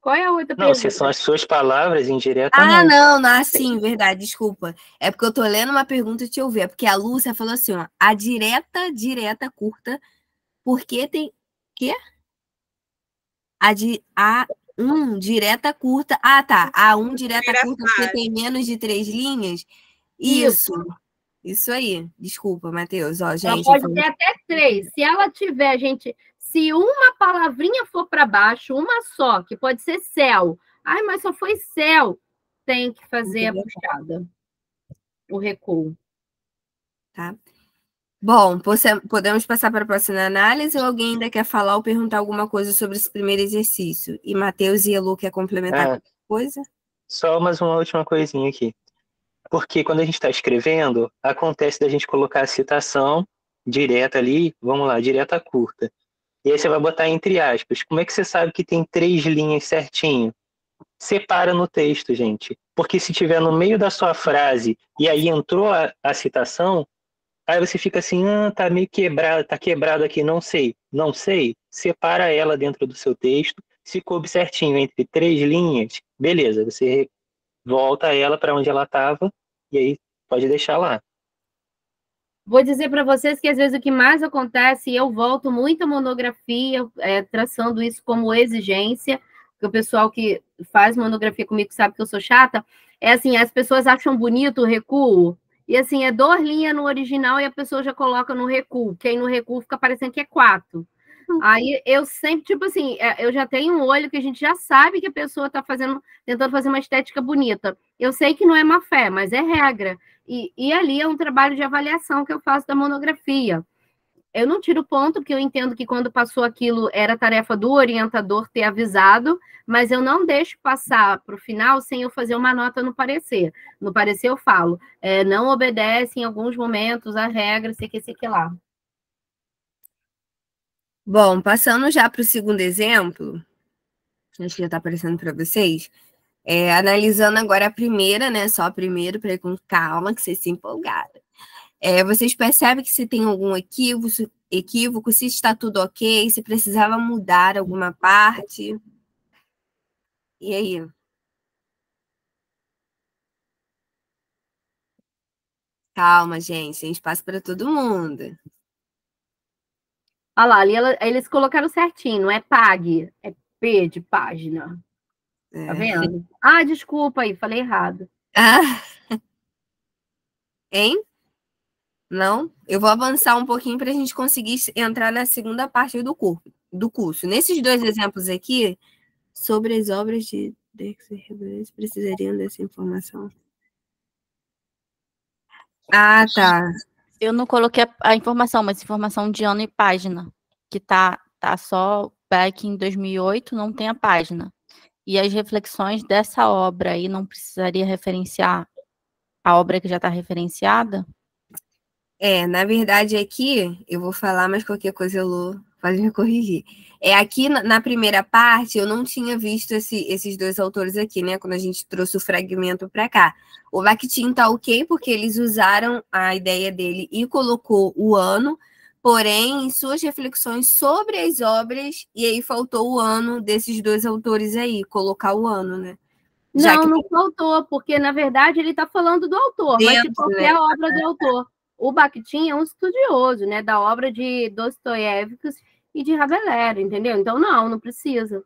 S1: Qual é a outra pergunta?
S3: Não, se são as suas palavras indireta,
S2: não. Sim, verdade, desculpa. É porque eu tô lendo uma pergunta, deixa eu ver. É porque a Lúcia falou assim, ó. A direta, curta, porque tem... Quê? Direta curta. Ah, tá. A1 direta curta porque tem menos de 3 linhas. Isso aí. Desculpa, Matheus. Ó, gente,
S1: ela pode ter até 3. Se ela tiver, gente, se uma palavrinha for para baixo, uma só, que pode ser céu. Ai, mas só foi céu. Tem que fazer a puxada. O recuo.
S2: Tá. Bom, podemos passar para a próxima análise ou alguém ainda quer falar ou perguntar alguma coisa sobre esse primeiro exercício? E Matheus e Elu quer complementar alguma coisa?
S3: Só mais uma última coisinha aqui. Porque quando a gente está escrevendo, acontece da gente colocar a citação direta ali, vamos lá, direta curta. E aí você vai botar entre aspas. Como é que você sabe que tem 3 linhas certinho? Separa no texto, gente. Porque se tiver no meio da sua frase e aí entrou a citação, aí você fica assim, tá meio quebrado, tá quebrado aqui, não sei. Não sei, separa ela dentro do seu texto. Se coube certinho entre 3 linhas, beleza, você volta ela para onde ela estava e aí pode deixar lá.
S1: Vou dizer para vocês que às vezes o que mais acontece, e eu volto muito à monografia, traçando isso como exigência, porque o pessoal que faz monografia comigo sabe que eu sou chata, é assim, as pessoas acham bonito o recuo, e assim, é 2 linhas no original e a pessoa já coloca no recuo, que aí no recuo fica parecendo que é 4. Aí eu sempre, tipo assim, eu já tenho um olho que a gente já sabe que a pessoa está tentando fazer uma estética bonita. Eu sei que não é má fé, mas é regra. E ali é um trabalho de avaliação que eu faço da monografia. Eu não tiro ponto, porque eu entendo que quando passou aquilo era tarefa do orientador ter avisado, mas eu não deixo passar para o final sem eu fazer uma nota no parecer. No parecer eu falo, não obedece em alguns momentos a regra, sei que lá.
S2: Bom, passando já para o segundo exemplo, acho que já está aparecendo para vocês, analisando agora a primeira, né? Só a primeira, para ir com calma, que vocês se empolgaram. Vocês percebem que se tem algum equívoco, se está tudo ok, se precisava mudar alguma parte. E aí? Calma, gente, tem espaço para todo mundo.
S1: Olha lá, ali eles colocaram certinho, não é PAG, é P de página. Tá vendo? Ah, desculpa aí, falei errado.
S2: Ah. Hein? Não? Eu vou avançar um pouquinho para a gente conseguir entrar na segunda parte do curso. Nesses 2 exemplos aqui, sobre as obras de Dex e Rebeldes, precisariam dessa informação. Ah, tá.
S5: Eu não coloquei a informação, mas informação de ano e página, que tá só back em 2008, não tem a página. E as reflexões dessa obra aí não precisaria referenciar a obra que já está referenciada?
S2: Na verdade, aqui, eu vou falar, mas qualquer coisa Elô pode me corrigir. Aqui na primeira parte, eu não tinha visto esses 2 autores aqui, né? Quando a gente trouxe o fragmento para cá. O Bakhtin tá ok, porque eles usaram a ideia dele e colocou o ano, porém, em suas reflexões sobre as obras, e aí faltou o ano desses 2 autores aí, colocar o ano, né?
S1: Não faltou, porque, na verdade, ele está falando do autor, mas de qualquer obra do autor. O Bakhtin é um estudioso, né, da obra de Dostoiévski e de Rabelais, entendeu? Então, não precisa.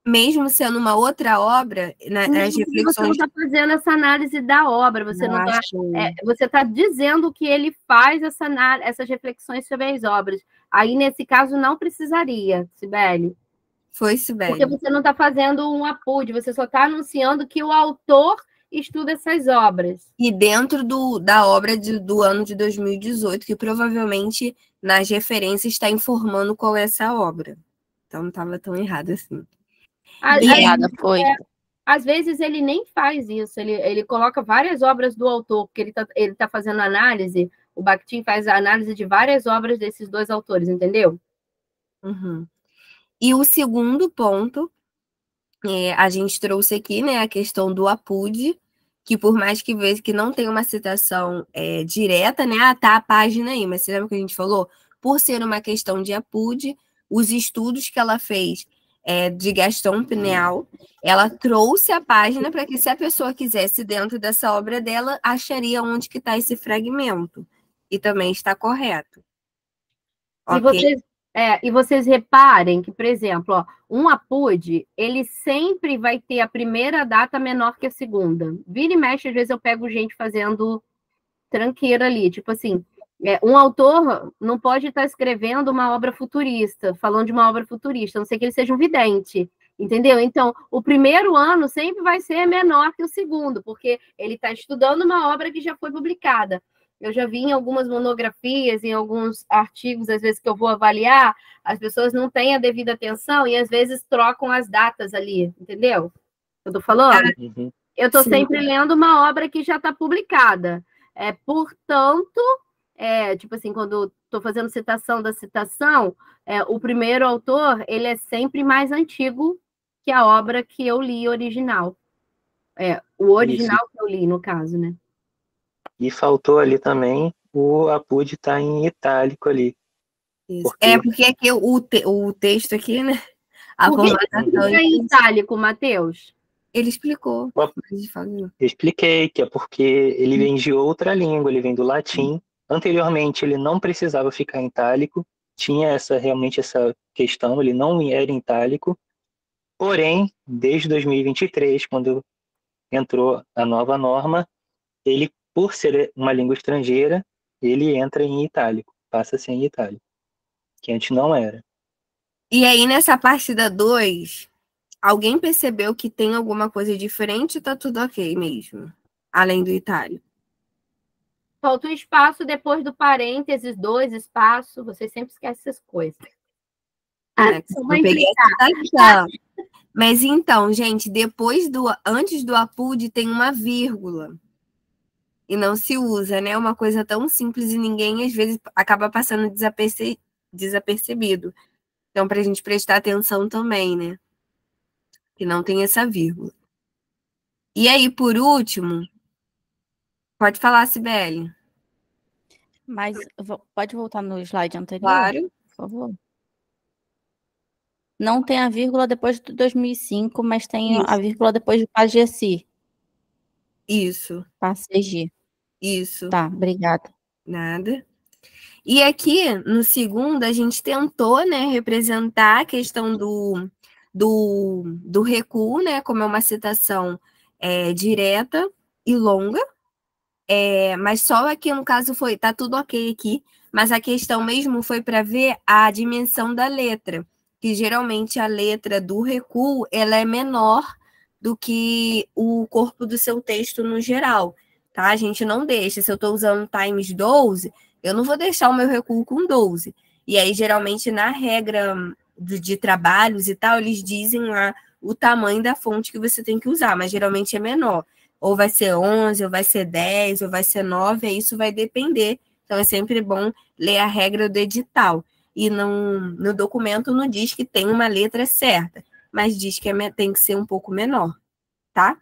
S2: Mesmo sendo uma outra obra, as reflexões...
S1: Você não está fazendo essa análise da obra, você está dizendo que ele faz essas reflexões sobre as obras. Aí, nesse caso, não precisaria, Sibeli.
S2: Foi, Sibeli.
S1: Porque você não está fazendo um APUD, você só está anunciando que o autor estuda essas obras.
S2: E dentro da obra do ano de 2018, que provavelmente nas referências está informando qual é essa obra. Então não estava tão errado assim.
S1: Às vezes ele nem faz isso, ele coloca várias obras do autor, porque ele tá fazendo análise, o Bakhtin faz a análise de várias obras desses 2 autores, entendeu?
S2: Uhum. E o segundo ponto, a gente trouxe aqui, né, a questão do APUD, que por mais que veja que não tem uma citação direta, né, tá a página aí, mas você lembra que a gente falou? Por ser uma questão de APUD, os estudos que ela fez de Gaston Pineal, ela trouxe a página para que, se a pessoa quisesse dentro dessa obra dela, acharia onde que está esse fragmento. E também está correto.
S1: E vocês reparem que, por exemplo, um APUD, ele sempre vai ter a primeira data menor que a segunda. Vira e mexe, às vezes eu pego gente fazendo tranqueira ali, tipo assim, um autor não pode estar escrevendo uma obra futurista, falando de uma obra futurista, a não ser que ele seja um vidente, entendeu? Então, o primeiro ano sempre vai ser menor que o segundo, porque ele está estudando uma obra que já foi publicada. Eu já vi em algumas monografias, em alguns artigos, às vezes que eu vou avaliar, as pessoas não têm a devida atenção e às vezes trocam as datas ali, entendeu? Eu tô falando? Eu estou
S2: Sim.
S1: sempre lendo uma obra que já está publicada. Portanto, tipo assim, quando estou fazendo citação da citação, o primeiro autor, ele é sempre mais antigo que a obra que eu li original. O original
S3: Isso.
S1: que eu li, no caso, né?
S3: E faltou ali também o Apud tá em itálico ali.
S2: Isso.
S3: Porque
S2: Porque aqui o texto aqui, né? A
S1: Por que
S2: formatação.
S1: é em itálico, Matheus?
S2: Ele explicou.
S3: eu expliquei que é porque ele vem de outra língua, ele vem do latim. Anteriormente ele não precisava ficar em itálico, tinha realmente essa questão, ele não era em itálico. Porém, desde 2023, quando entrou a nova norma, ele, por ser uma língua estrangeira, ele entra em itálico, passa a ser em itálico, que antes não era.
S2: E aí, nessa parte da 2, alguém percebeu que tem alguma coisa diferente ou tá tudo ok mesmo? Além do itálico.
S1: Falta um espaço depois do parênteses, 2 espaços. Você sempre esquece essas coisas.
S2: Eu peguei essa. Mas então, gente, antes do Apud tem uma vírgula. E não se usa, né? Uma coisa tão simples e ninguém, às vezes, acaba passando desapercebido. Então, para a gente prestar atenção também, né? Que não tem essa vírgula. E aí, por último, pode falar, Sibeli.
S5: Mas pode voltar no slide anterior?
S2: Claro.
S5: Por favor. Não tem a vírgula depois de 2005, mas tem a vírgula depois de Pagesi.
S2: Isso.
S5: Passegi.
S2: Isso.
S5: Tá, obrigada.
S2: Nada. E aqui, no segundo, a gente tentou, né, representar a questão do recuo, né, como é uma citação direta e longa, mas só aqui, no caso, tá tudo ok aqui, mas a questão mesmo foi para ver a dimensão da letra, que geralmente a letra do recuo, ela é menor do que o corpo do seu texto no geral, tá? A gente não deixa, se eu estou usando times 12, eu não vou deixar o meu recuo com 12. E aí, geralmente, na regra de trabalhos e tal, eles dizem lá o tamanho da fonte que você tem que usar, mas geralmente é menor. Ou vai ser 11, ou vai ser 10, ou vai ser 9, aí isso vai depender. Então, é sempre bom ler a regra do edital. E no documento não diz que tem uma letra certa, mas diz que tem que ser um pouco menor, tá?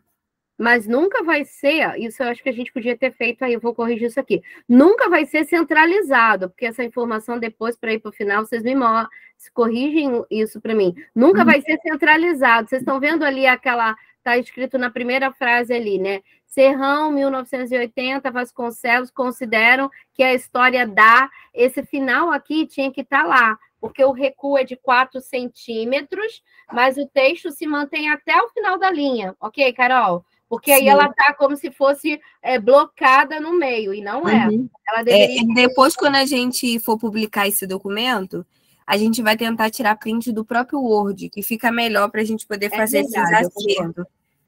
S1: Mas nunca vai ser, isso eu acho que a gente podia ter feito aí, eu vou corrigir isso aqui. Nunca vai ser centralizado, porque essa informação depois, para ir para o final, vocês me corrigem isso para mim. Nunca vai ser centralizado. Vocês estão vendo ali está escrito na primeira frase ali, né? Serrão, 1980, Vasconcelos consideram que a história esse final aqui tinha que estar lá, porque o recuo é de 4 centímetros, mas o texto se mantém até o final da linha. Ok, Carol? Porque aí ela está como se fosse blocada no meio, e não é. Ela deveria...
S2: Depois, quando a gente for publicar esse documento, a gente vai tentar tirar print do próprio Word, que fica melhor para a gente poder fazer esses acertos.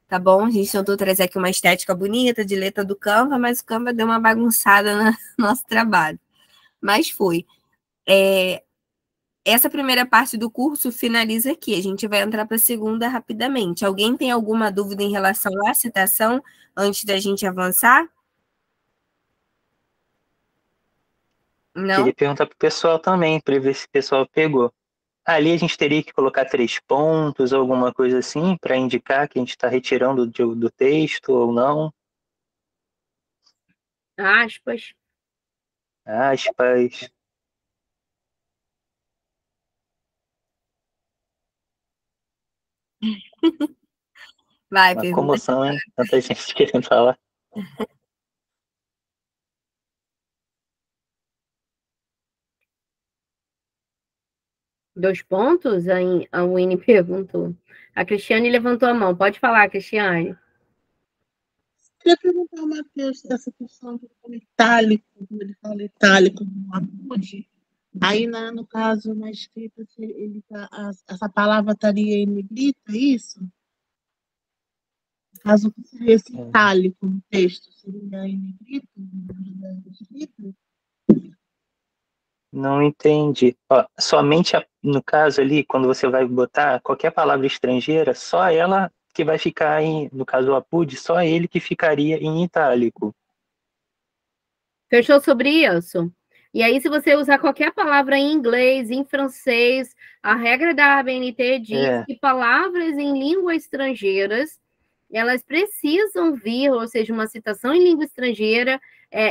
S2: Tá bom? A gente tentou trazer aqui uma estética bonita de letra do Canva, mas o Canva deu uma bagunçada no nosso trabalho. Mas foi. Essa primeira parte do curso finaliza aqui. A gente vai entrar para a segunda rapidamente. Alguém tem alguma dúvida em relação à citação antes da gente avançar? Não?
S3: Queria perguntar para o pessoal também, para ver se o pessoal pegou. Ali a gente teria que colocar 3 pontos, alguma coisa assim, para indicar que a gente está retirando do texto ou não.
S1: Aspas.
S3: Aspas.
S2: Vai,
S3: Uma
S2: pergunta.
S3: comoção, hein? Tanta gente querendo falar.
S1: Dois pontos? A Winnie perguntou. A Cristiane levantou a mão. Pode falar, Cristiane.
S7: Queria perguntar ao Matheus essa questão do itálico, quando ele fala itálico no Apud. Aí, no caso, na escrita, essa palavra estaria em negrito, é isso? No caso, o que seria esse itálico no texto? Seria em negrito, na escrita?
S3: Não entendi. Somente no caso ali, quando você vai botar qualquer palavra estrangeira, só ela que vai ficar no caso o APUD, só ele que ficaria em itálico.
S1: Fechou sobre isso? E aí, se você usar qualquer palavra em inglês, em francês, a regra da ABNT diz que palavras em língua estrangeiras, elas precisam vir, ou seja, uma citação em língua estrangeira,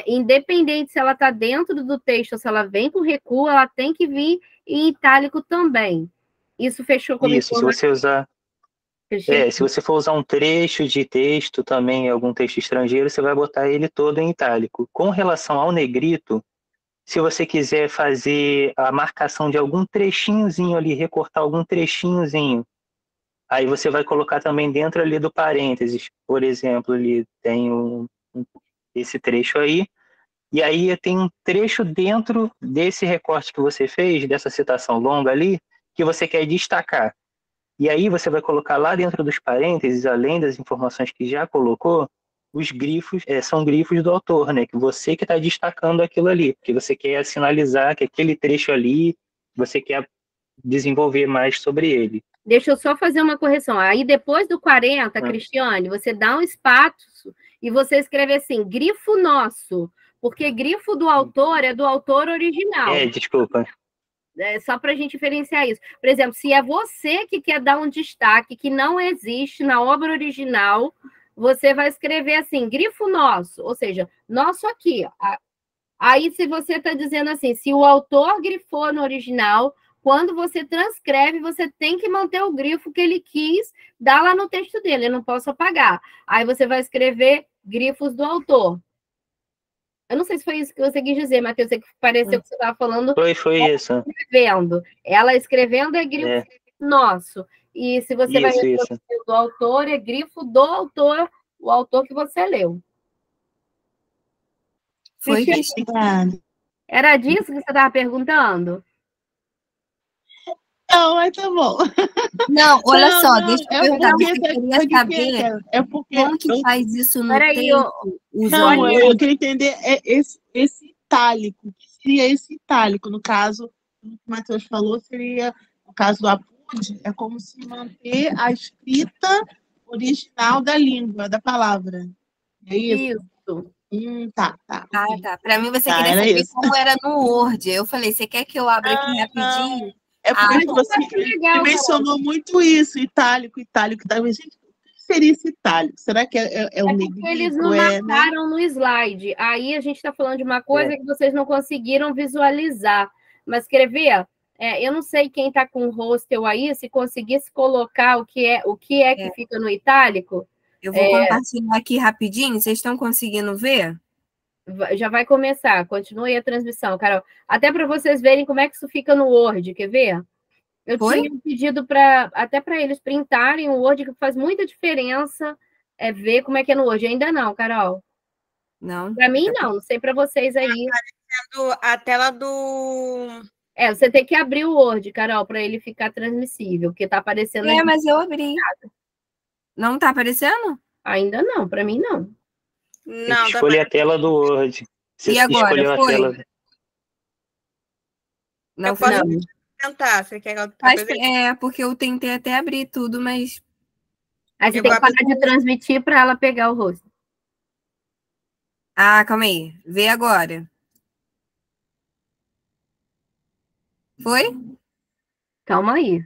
S1: independente se ela está dentro do texto ou se ela vem com recuo, ela tem que vir em itálico também. Isso fechou como
S3: Isso, se você usar...
S1: Fechei?
S3: se você for usar um trecho de texto também, algum texto estrangeiro, você vai botar ele todo em itálico. Com relação ao negrito, se você quiser fazer a marcação de algum trechinhozinho ali, recortar algum trechinhozinho, aí você vai colocar também dentro ali do parênteses. Por exemplo, ali tem esse trecho aí, e aí tem um trecho dentro desse recorte que você fez, dessa citação longa ali, que você quer destacar. E aí você vai colocar lá dentro dos parênteses, além das informações que já colocou, os grifos, são grifos do autor, né? Que você que está destacando aquilo ali, porque você quer sinalizar que aquele trecho ali, você quer desenvolver mais sobre ele.
S1: Deixa eu só fazer uma correção. Aí depois do 40, Cristiane, você dá um espaço e você escreve assim, grifo nosso, porque grifo do autor é do autor original.
S3: Desculpa.
S1: Só para a gente diferenciar isso. Por exemplo, se é você que quer dar um destaque que não existe na obra original, você vai escrever assim, grifo nosso, ou seja, nosso aqui. Aí, se você está dizendo assim, se o autor grifou no original, quando você transcreve, você tem que manter o grifo que ele quis dar lá no texto dele, eu não posso apagar. Aí você vai escrever grifos do autor. Eu não sei se foi isso que você quis dizer, Matheus, que pareceu que você estava falando.
S3: Foi isso.
S1: Escrevendo. Ela escrevendo é grifo nosso. E se você vai reproduzir do autor, é grifo do autor, o autor que você leu.
S2: Foi
S7: Obrigada.
S1: Era disso que você estava perguntando?
S7: Não, mas tá bom.
S2: Não, olha só, deixa eu perguntar.
S7: Você
S2: queria saber como que faz isso no texto?
S7: Não, eu queria entender esse itálico. O que seria esse itálico? No caso, o que o Matheus falou, seria, no caso do APUD, é como se manter a escrita original da língua, da palavra. É isso?
S1: Isso.
S7: Tá.
S2: Tá. Para mim, você queria saber como era no Word. Eu falei, você quer que eu abra aqui rapidinho?
S7: É porque você mencionou muito isso, itálico. Gente, o que seria esse itálico? Será que é um negrito?
S1: Porque eles não marcaram no slide. Aí a gente está falando de uma coisa que vocês não conseguiram visualizar. Mas quer ver? Eu não sei quem está com o hostel aí, se conseguisse colocar o que é que fica no itálico.
S2: Eu vou compartilhar aqui rapidinho. Vocês estão conseguindo ver?
S1: Já vai começar. Continue a transmissão, Carol. Até para vocês verem como é que isso fica no Word. Quer ver? Eu tinha pedido até para eles printarem o Word, que faz muita diferença ver como é que é no Word. Ainda não, Carol.
S2: Não.
S1: Para mim, não. Não sei para vocês aí.
S8: A tela do...
S1: você tem que abrir o Word, Carol, para ele ficar transmissível, porque está aparecendo...
S2: mas eu abri. Não está aparecendo?
S1: Ainda não, para mim não.
S8: Não,
S3: escolher a tela do Word.
S2: E agora? Foi?
S3: Tela...
S8: Não foi? Tentar. Você quer
S2: porque eu tentei até abrir tudo, mas...
S1: Aí você tem que parar de transmitir para ela pegar o rosto.
S2: Calma aí. Vê agora. Foi?
S1: Calma aí.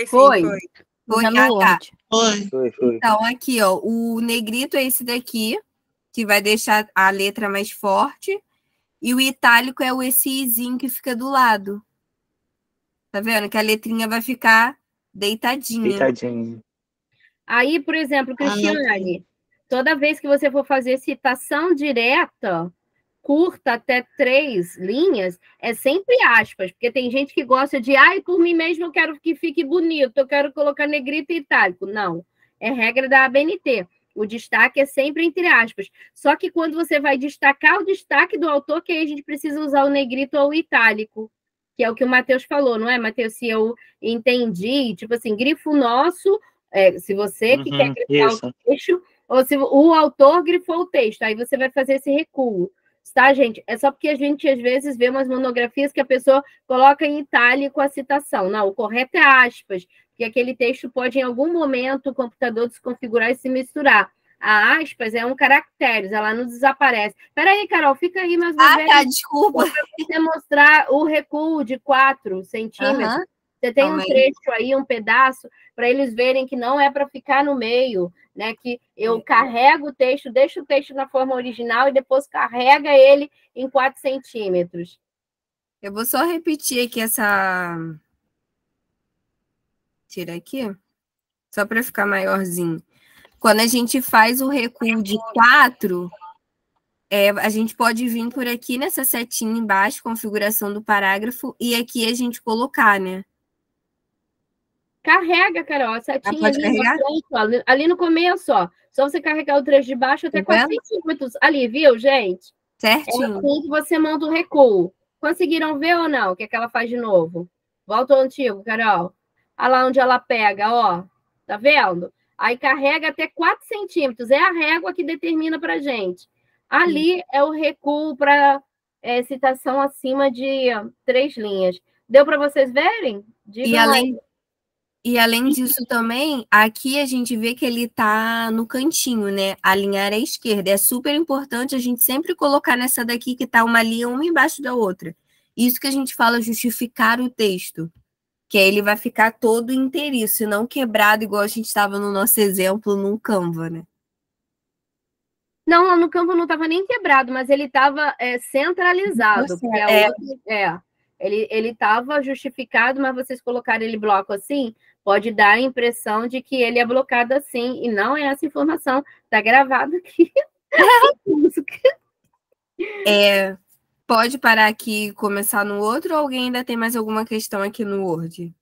S2: Foi.
S3: Foi.
S2: Então, aqui, ó. O negrito é esse daqui, que vai deixar a letra mais forte. E o itálico é esse izinho que fica do lado. Tá vendo? Que a letrinha vai ficar deitadinha.
S1: Aí, por exemplo, Cristiane, toda vez que você for fazer citação direta, curta até 3 linhas, é sempre aspas, porque tem gente que gosta de, por mim mesmo eu quero que fique bonito, eu quero colocar negrito e itálico. Não, é regra da ABNT. O destaque é sempre entre aspas. Só que quando você vai destacar o destaque do autor, que aí a gente precisa usar o negrito ou o itálico, que é o que o Matheus falou, não é, Matheus? Se eu entendi, tipo assim, grifo nosso, se você que quer grifar o texto, ou se o autor grifou o texto, aí você vai fazer esse recuo. tá, gente? É só porque a gente, às vezes, vê umas monografias que a pessoa coloca em itálico a citação. Não, o correto é aspas, porque aquele texto pode, em algum momento, o computador desconfigurar e se misturar. A aspas é um caracteres, ela não desaparece. Peraí, Carol, fica aí mais uma vez.
S2: Tá, desculpa.
S1: Para você mostrar o recuo de 4 centímetros. Você tem um trecho aí, um pedaço, para eles verem que não é para ficar no meio, né? Que eu carrego o texto, deixo o texto na forma original e depois carrega ele em 4 centímetros.
S2: Eu vou só repetir aqui essa... Tira aqui, só para ficar maiorzinho. Quando a gente faz o recuo de 4, a gente pode vir por aqui nessa setinha embaixo, configuração do parágrafo, e aqui a gente colocar, né?
S1: Carrega, Carol, a setinha
S2: pode
S1: ali
S2: carregar?
S1: na frente, ó, ali no começo, ó. Só você carregar o trecho de baixo até 4 centímetros. Ali, viu, gente?
S2: Certinho.
S1: É assim que você monta o recuo. Conseguiram ver ou não? O que é que ela faz de novo? Volta ao antigo, Carol. Olha lá onde ela pega, ó. Tá vendo? Aí carrega até 4 centímetros. É a régua que determina pra gente. Ali é o recuo para citação acima de 3 linhas. Deu para vocês verem?
S2: E além disso também, aqui a gente vê que ele tá no cantinho, né? Alinhar à esquerda. É super importante a gente sempre colocar nessa daqui que tá uma linha uma embaixo da outra. Isso que a gente fala justificar o texto. Que aí ele vai ficar todo inteiriço, e não quebrado, igual a gente estava no nosso exemplo no Canva, né?
S1: Não, lá no Canva não estava nem quebrado, mas ele estava centralizado. Porque ele estava justificado, mas vocês colocaram ele bloco assim, pode dar a impressão de que ele é blocado assim, e não é essa informação. Está gravado aqui.
S2: Pode parar aqui e começar no outro, ou alguém ainda tem mais alguma questão aqui no Word?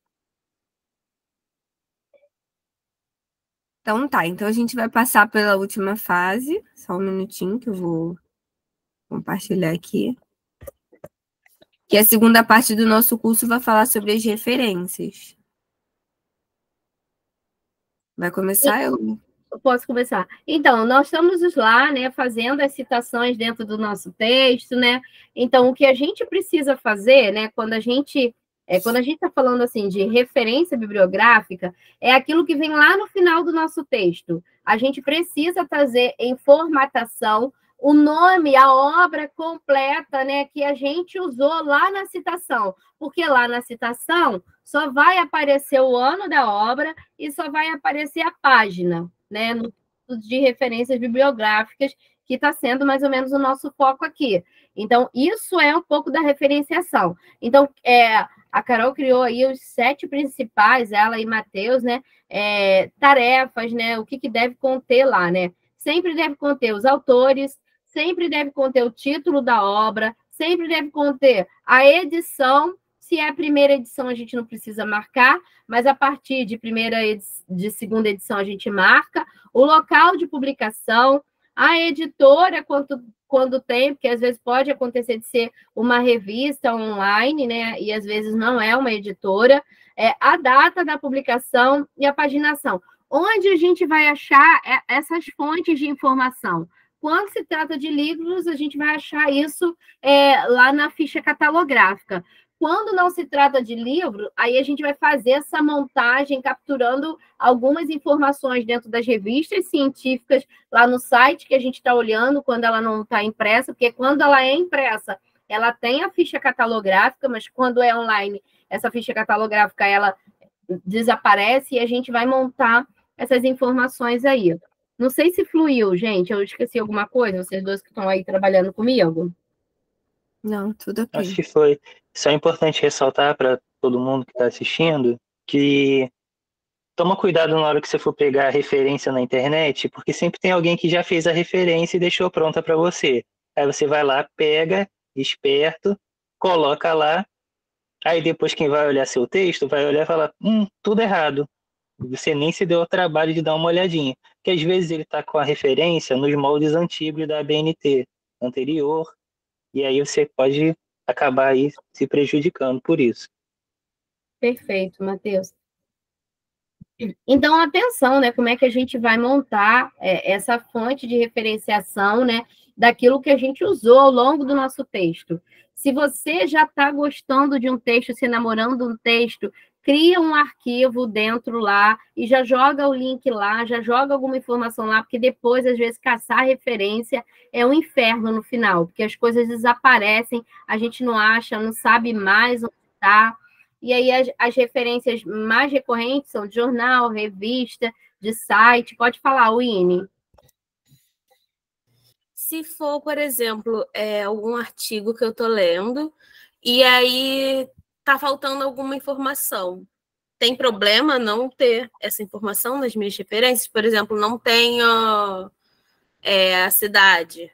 S2: Então tá, então a gente vai passar pela última fase. Só um minutinho que eu vou compartilhar aqui. Que a segunda parte do nosso curso vai falar sobre as referências. Vai começar? Eu
S1: posso começar. Então, nós estamos lá, né, fazendo as citações dentro do nosso texto, né? Então, o que a gente precisa fazer, né, quando a gente está falando assim de referência bibliográfica, é aquilo que vem lá no final do nosso texto. A gente precisa trazer em formatação o nome, a obra completa, né, que a gente usou lá na citação, porque lá na citação só vai aparecer o ano da obra e só vai aparecer a página, né, no de referências bibliográficas, que está sendo mais ou menos o nosso foco aqui. Então, isso é um pouco da referenciação. Então, a Carol criou aí os 7 principais, ela e Matheus, né, tarefas, né, o que deve conter lá, né? Sempre deve conter os autores, sempre deve conter o título da obra, sempre deve conter a edição. Se é a primeira edição, a gente não precisa marcar, mas a partir de segunda edição, a gente marca. O local de publicação, a editora, quando tem, porque às vezes pode acontecer de ser uma revista online, né? E às vezes não é uma editora. A data da publicação e a paginação. Onde a gente vai achar essas fontes de informação? Quando se trata de livros, a gente vai achar isso lá na ficha catalográfica. Quando não se trata de livro, aí a gente vai fazer essa montagem, capturando algumas informações dentro das revistas científicas, lá no site que a gente está olhando, quando ela não está impressa, porque quando ela é impressa, ela tem a ficha catalográfica, mas quando é online, essa ficha catalográfica, ela desaparece e a gente vai montar essas informações aí. Não sei se fluiu, gente. Eu esqueci alguma coisa, vocês dois que estão aí trabalhando comigo?
S2: Não, tudo ok.
S3: Acho que foi. Isso é importante ressaltar para todo mundo que está assistindo, que toma cuidado na hora que você for pegar a referência na internet, porque sempre tem alguém que já fez a referência e deixou pronta para você. Aí você vai lá, pega, esperto, coloca lá, aí depois quem vai olhar seu texto vai olhar e falar, tudo errado. Você nem se deu o trabalho de dar uma olhadinha. Porque às vezes ele está com a referência nos moldes antigos da ABNT anterior, e aí você pode acabar aí se prejudicando por isso.
S1: Perfeito, Matheus. Então, atenção, né? Como é que a gente vai montar essa fonte de referenciação, né? Daquilo que a gente usou ao longo do nosso texto. Se você já está gostando de um texto, se namorando de um texto, cria um arquivo dentro lá e já joga o link lá, já joga alguma informação lá, porque depois, às vezes, caçar referência é um inferno no final, porque as coisas desaparecem, a gente não acha, não sabe mais onde está. E aí as referências mais recorrentes são de jornal, revista, de site. Pode falar, Winnie.
S2: Se for, por exemplo, algum artigo que eu estou lendo, e aí está faltando alguma informação. Tem problema não ter essa informação nas minhas referências? Por exemplo, não tenho a cidade,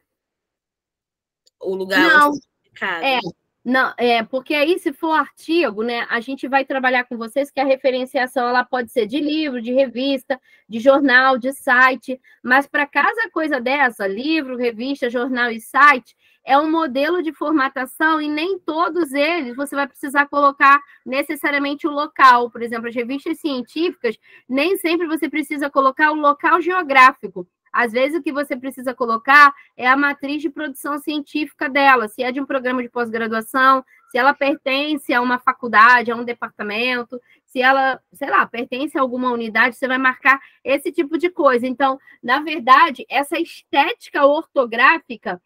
S2: o lugar
S1: Não,
S2: onde é
S1: publicado. Não, porque aí, se for artigo, né, a gente vai trabalhar com vocês que a referenciação ela pode ser de livro, de revista, de jornal, de site, mas para cada coisa dessa, livro, revista, jornal e site, é um modelo de formatação e nem todos eles você vai precisar colocar necessariamente o local. Por exemplo, as revistas científicas, nem sempre você precisa colocar o local geográfico. Às vezes, o que você precisa colocar é a matriz de produção científica dela, se é de um programa de pós-graduação, se ela pertence a uma faculdade, a um departamento, se ela, sei lá, pertence a alguma unidade, você vai marcar esse tipo de coisa. Então, na verdade, essa estética ortográfica,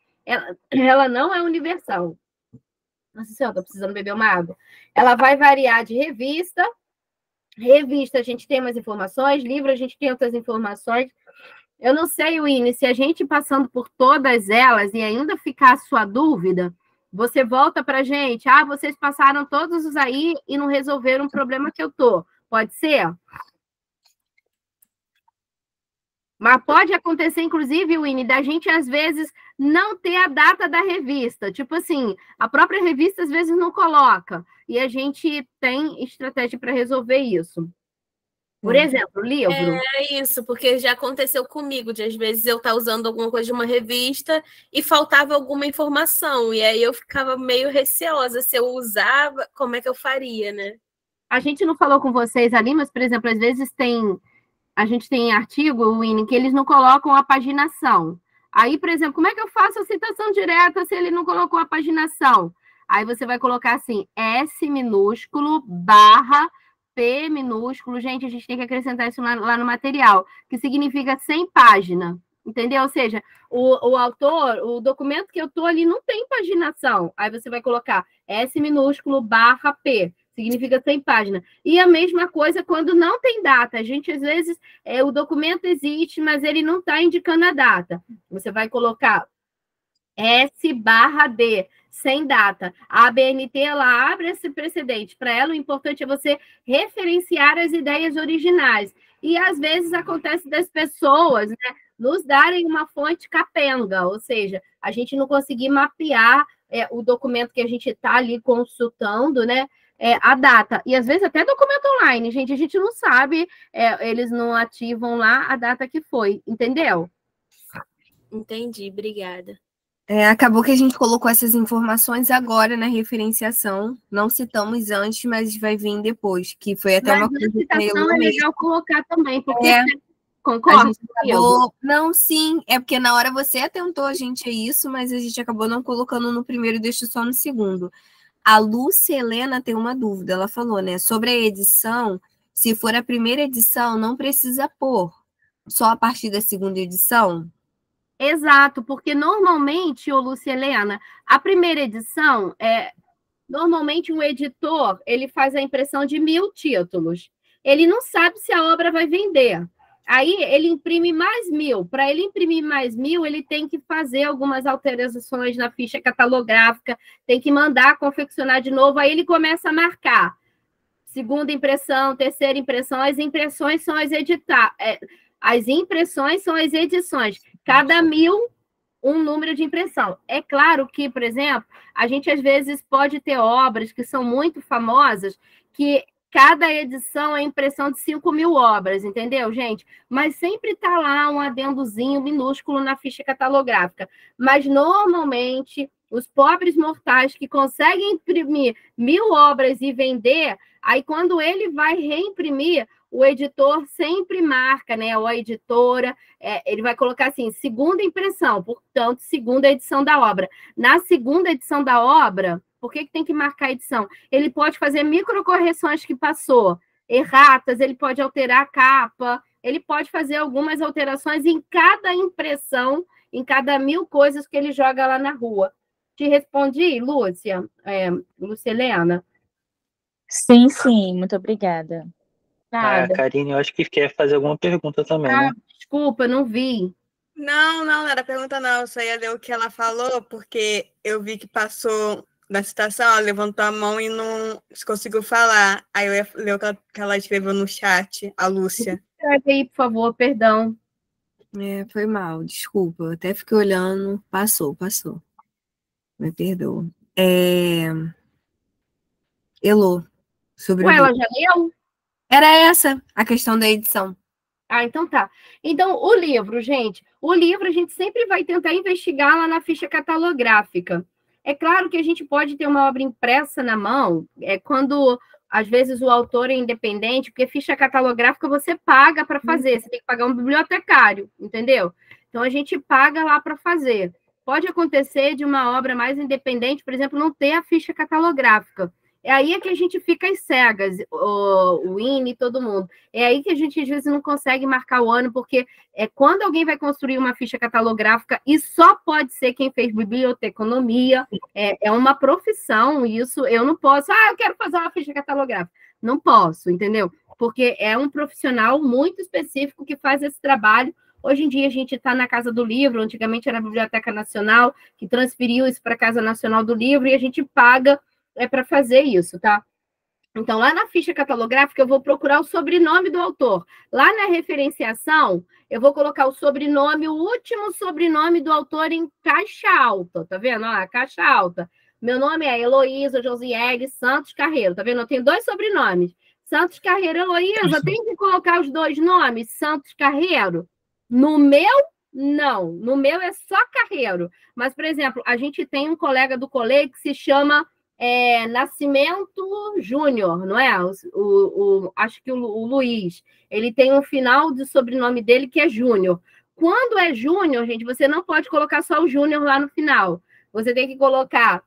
S1: ela não é universal. Nossa Senhora, estou precisando beber uma água. Ela vai variar de revista. Revista, a gente tem umas informações, livro, a gente tem outras informações. Eu não sei, Winnie, se a gente passando por todas elas e ainda ficar a sua dúvida, você volta para a gente. Vocês passaram todos os aí e não resolveram o problema que eu tô. Pode ser? Mas pode acontecer, inclusive, Winnie, da gente, às vezes, não ter a data da revista. Tipo assim, a própria revista, às vezes, não coloca. E a gente tem estratégia para resolver isso. Por exemplo, livro.
S2: É isso, porque já aconteceu comigo, de às vezes eu estar usando alguma coisa de uma revista e faltava alguma informação, e aí eu ficava meio receosa se eu usava, como é que eu faria, né?
S1: A gente não falou com vocês ali, mas, por exemplo, às vezes a gente tem artigo, Winnie, que eles não colocam a paginação. Aí, por exemplo, como é que eu faço a citação direta se ele não colocou a paginação? Aí você vai colocar assim, S minúsculo barra P minúsculo, gente, a gente tem que acrescentar isso lá no material, que significa 100 páginas, entendeu? Ou seja, o autor, o documento que eu estou ali não tem paginação. Aí você vai colocar S minúsculo barra P, significa 100 páginas. E a mesma coisa quando não tem data. A gente, às vezes, o documento existe, mas ele não está indicando a data. Você vai colocar S barra D, sem data. A ABNT, ela abre esse precedente. Para ela, o importante é você referenciar as ideias originais. E, às vezes, acontece das pessoas, né, nos darem uma fonte capenga, ou seja, a gente não conseguir mapear o documento que a gente está ali consultando, né, a data. E, às vezes, até documento online, gente, a gente não sabe, eles não ativam lá a data que foi, entendeu?
S2: Entendi, obrigada. Acabou que a gente colocou essas informações agora na referenciação. Não citamos antes, mas vai vir depois, que foi até uma coisa que
S1: citação é legal colocar também, porque
S2: concorda? Acabou... Não, sim, é porque na hora você atentou a gente a isso, mas a gente acabou não colocando no primeiro e deixou só no segundo. A Lúcia Helena tem uma dúvida, ela falou, né? Sobre a edição, se for a primeira edição, não precisa pôr só a partir da segunda edição?
S1: Exato, porque normalmente, Lúcia Helena, a primeira edição, normalmente um editor, ele faz a impressão de 1000 títulos. Ele não sabe se a obra vai vender. Aí ele imprime mais 1000. Para ele imprimir mais 1000, ele tem que fazer algumas alterações na ficha catalográfica, tem que mandar confeccionar de novo, aí ele começa a marcar. Segunda impressão, terceira impressão, as impressões são as impressões são as edições. Cada 1000, um número de impressão. É claro que, por exemplo, a gente às vezes pode ter obras que são muito famosas, que cada edição é impressão de 5.000 obras, entendeu, gente? Mas sempre está lá um adendozinho minúsculo na ficha catalográfica. Mas, normalmente, os pobres mortais que conseguem imprimir 1000 obras e vender, aí quando ele vai reimprimir, o editor sempre marca, né? Ou a editora, ele vai colocar assim, segunda impressão, portanto, segunda edição da obra. Na segunda edição da obra, por que tem que marcar a edição? Ele pode fazer microcorreções que passou, erratas, ele pode alterar a capa, ele pode fazer algumas alterações em cada impressão, em cada 1000 coisas que ele joga lá na rua. Te respondi, Lúcia? Lúcia Helena?
S9: Sim, sim, muito obrigada.
S3: A
S1: Nada.
S3: Karine, eu acho que quer fazer alguma pergunta também, né?
S1: Desculpa, não vi.
S8: Não era pergunta não, eu só ia ler o que ela falou, porque eu vi que passou da citação, ela levantou a mão e não conseguiu falar. Aí eu ia ler o que ela escreveu no chat, a Lúcia.
S1: Escreve aí, por favor, perdão.
S2: Foi mal, desculpa. Eu até fiquei olhando. Passou. Me perdoa. Elô, sobre
S1: Ué,
S2: o
S1: ela
S2: livro.
S1: já leu?
S2: Era essa a questão da edição.
S1: Então tá. Então, o livro, gente, a gente sempre vai tentar investigar lá na ficha catalográfica. É claro que a gente pode ter uma obra impressa na mão, quando, às vezes, o autor é independente, porque ficha catalográfica você paga para fazer, você tem que pagar um bibliotecário, entendeu? Então, a gente paga lá para fazer. Pode acontecer de uma obra mais independente, por exemplo, não ter a ficha catalográfica. É aí que a gente fica às cegas, o INE, todo mundo. É aí que a gente, às vezes, não consegue marcar o ano, porque quando alguém vai construir uma ficha catalográfica, e só pode ser quem fez biblioteconomia, é uma profissão, isso eu não posso, eu quero fazer uma ficha catalográfica. Não posso, entendeu? Porque é um profissional muito específico que faz esse trabalho. Hoje em dia, a gente está na Casa do Livro, antigamente era a Biblioteca Nacional, que transferiu isso para a Casa Nacional do Livro, e a gente paga para fazer isso, tá? Então, lá na ficha catalográfica, eu vou procurar o sobrenome do autor. Lá na referenciação, eu vou colocar o sobrenome, o último sobrenome do autor em caixa alta, tá vendo? Caixa alta. Meu nome é Heloísa Josiele Santos Carreiro, tá vendo? Eu tenho 2 sobrenomes. Santos Carreiro, Heloísa, tem que colocar os 2 nomes, Santos Carreiro? No meu, não. No meu é só Carreiro. Mas, por exemplo, a gente tem um colega do colégio que se chama Nascimento Júnior, não é? Acho que o Luiz, ele tem um final de sobrenome dele que é Júnior. Quando é Júnior, gente, você não pode colocar só o Júnior lá no final. Você tem que colocar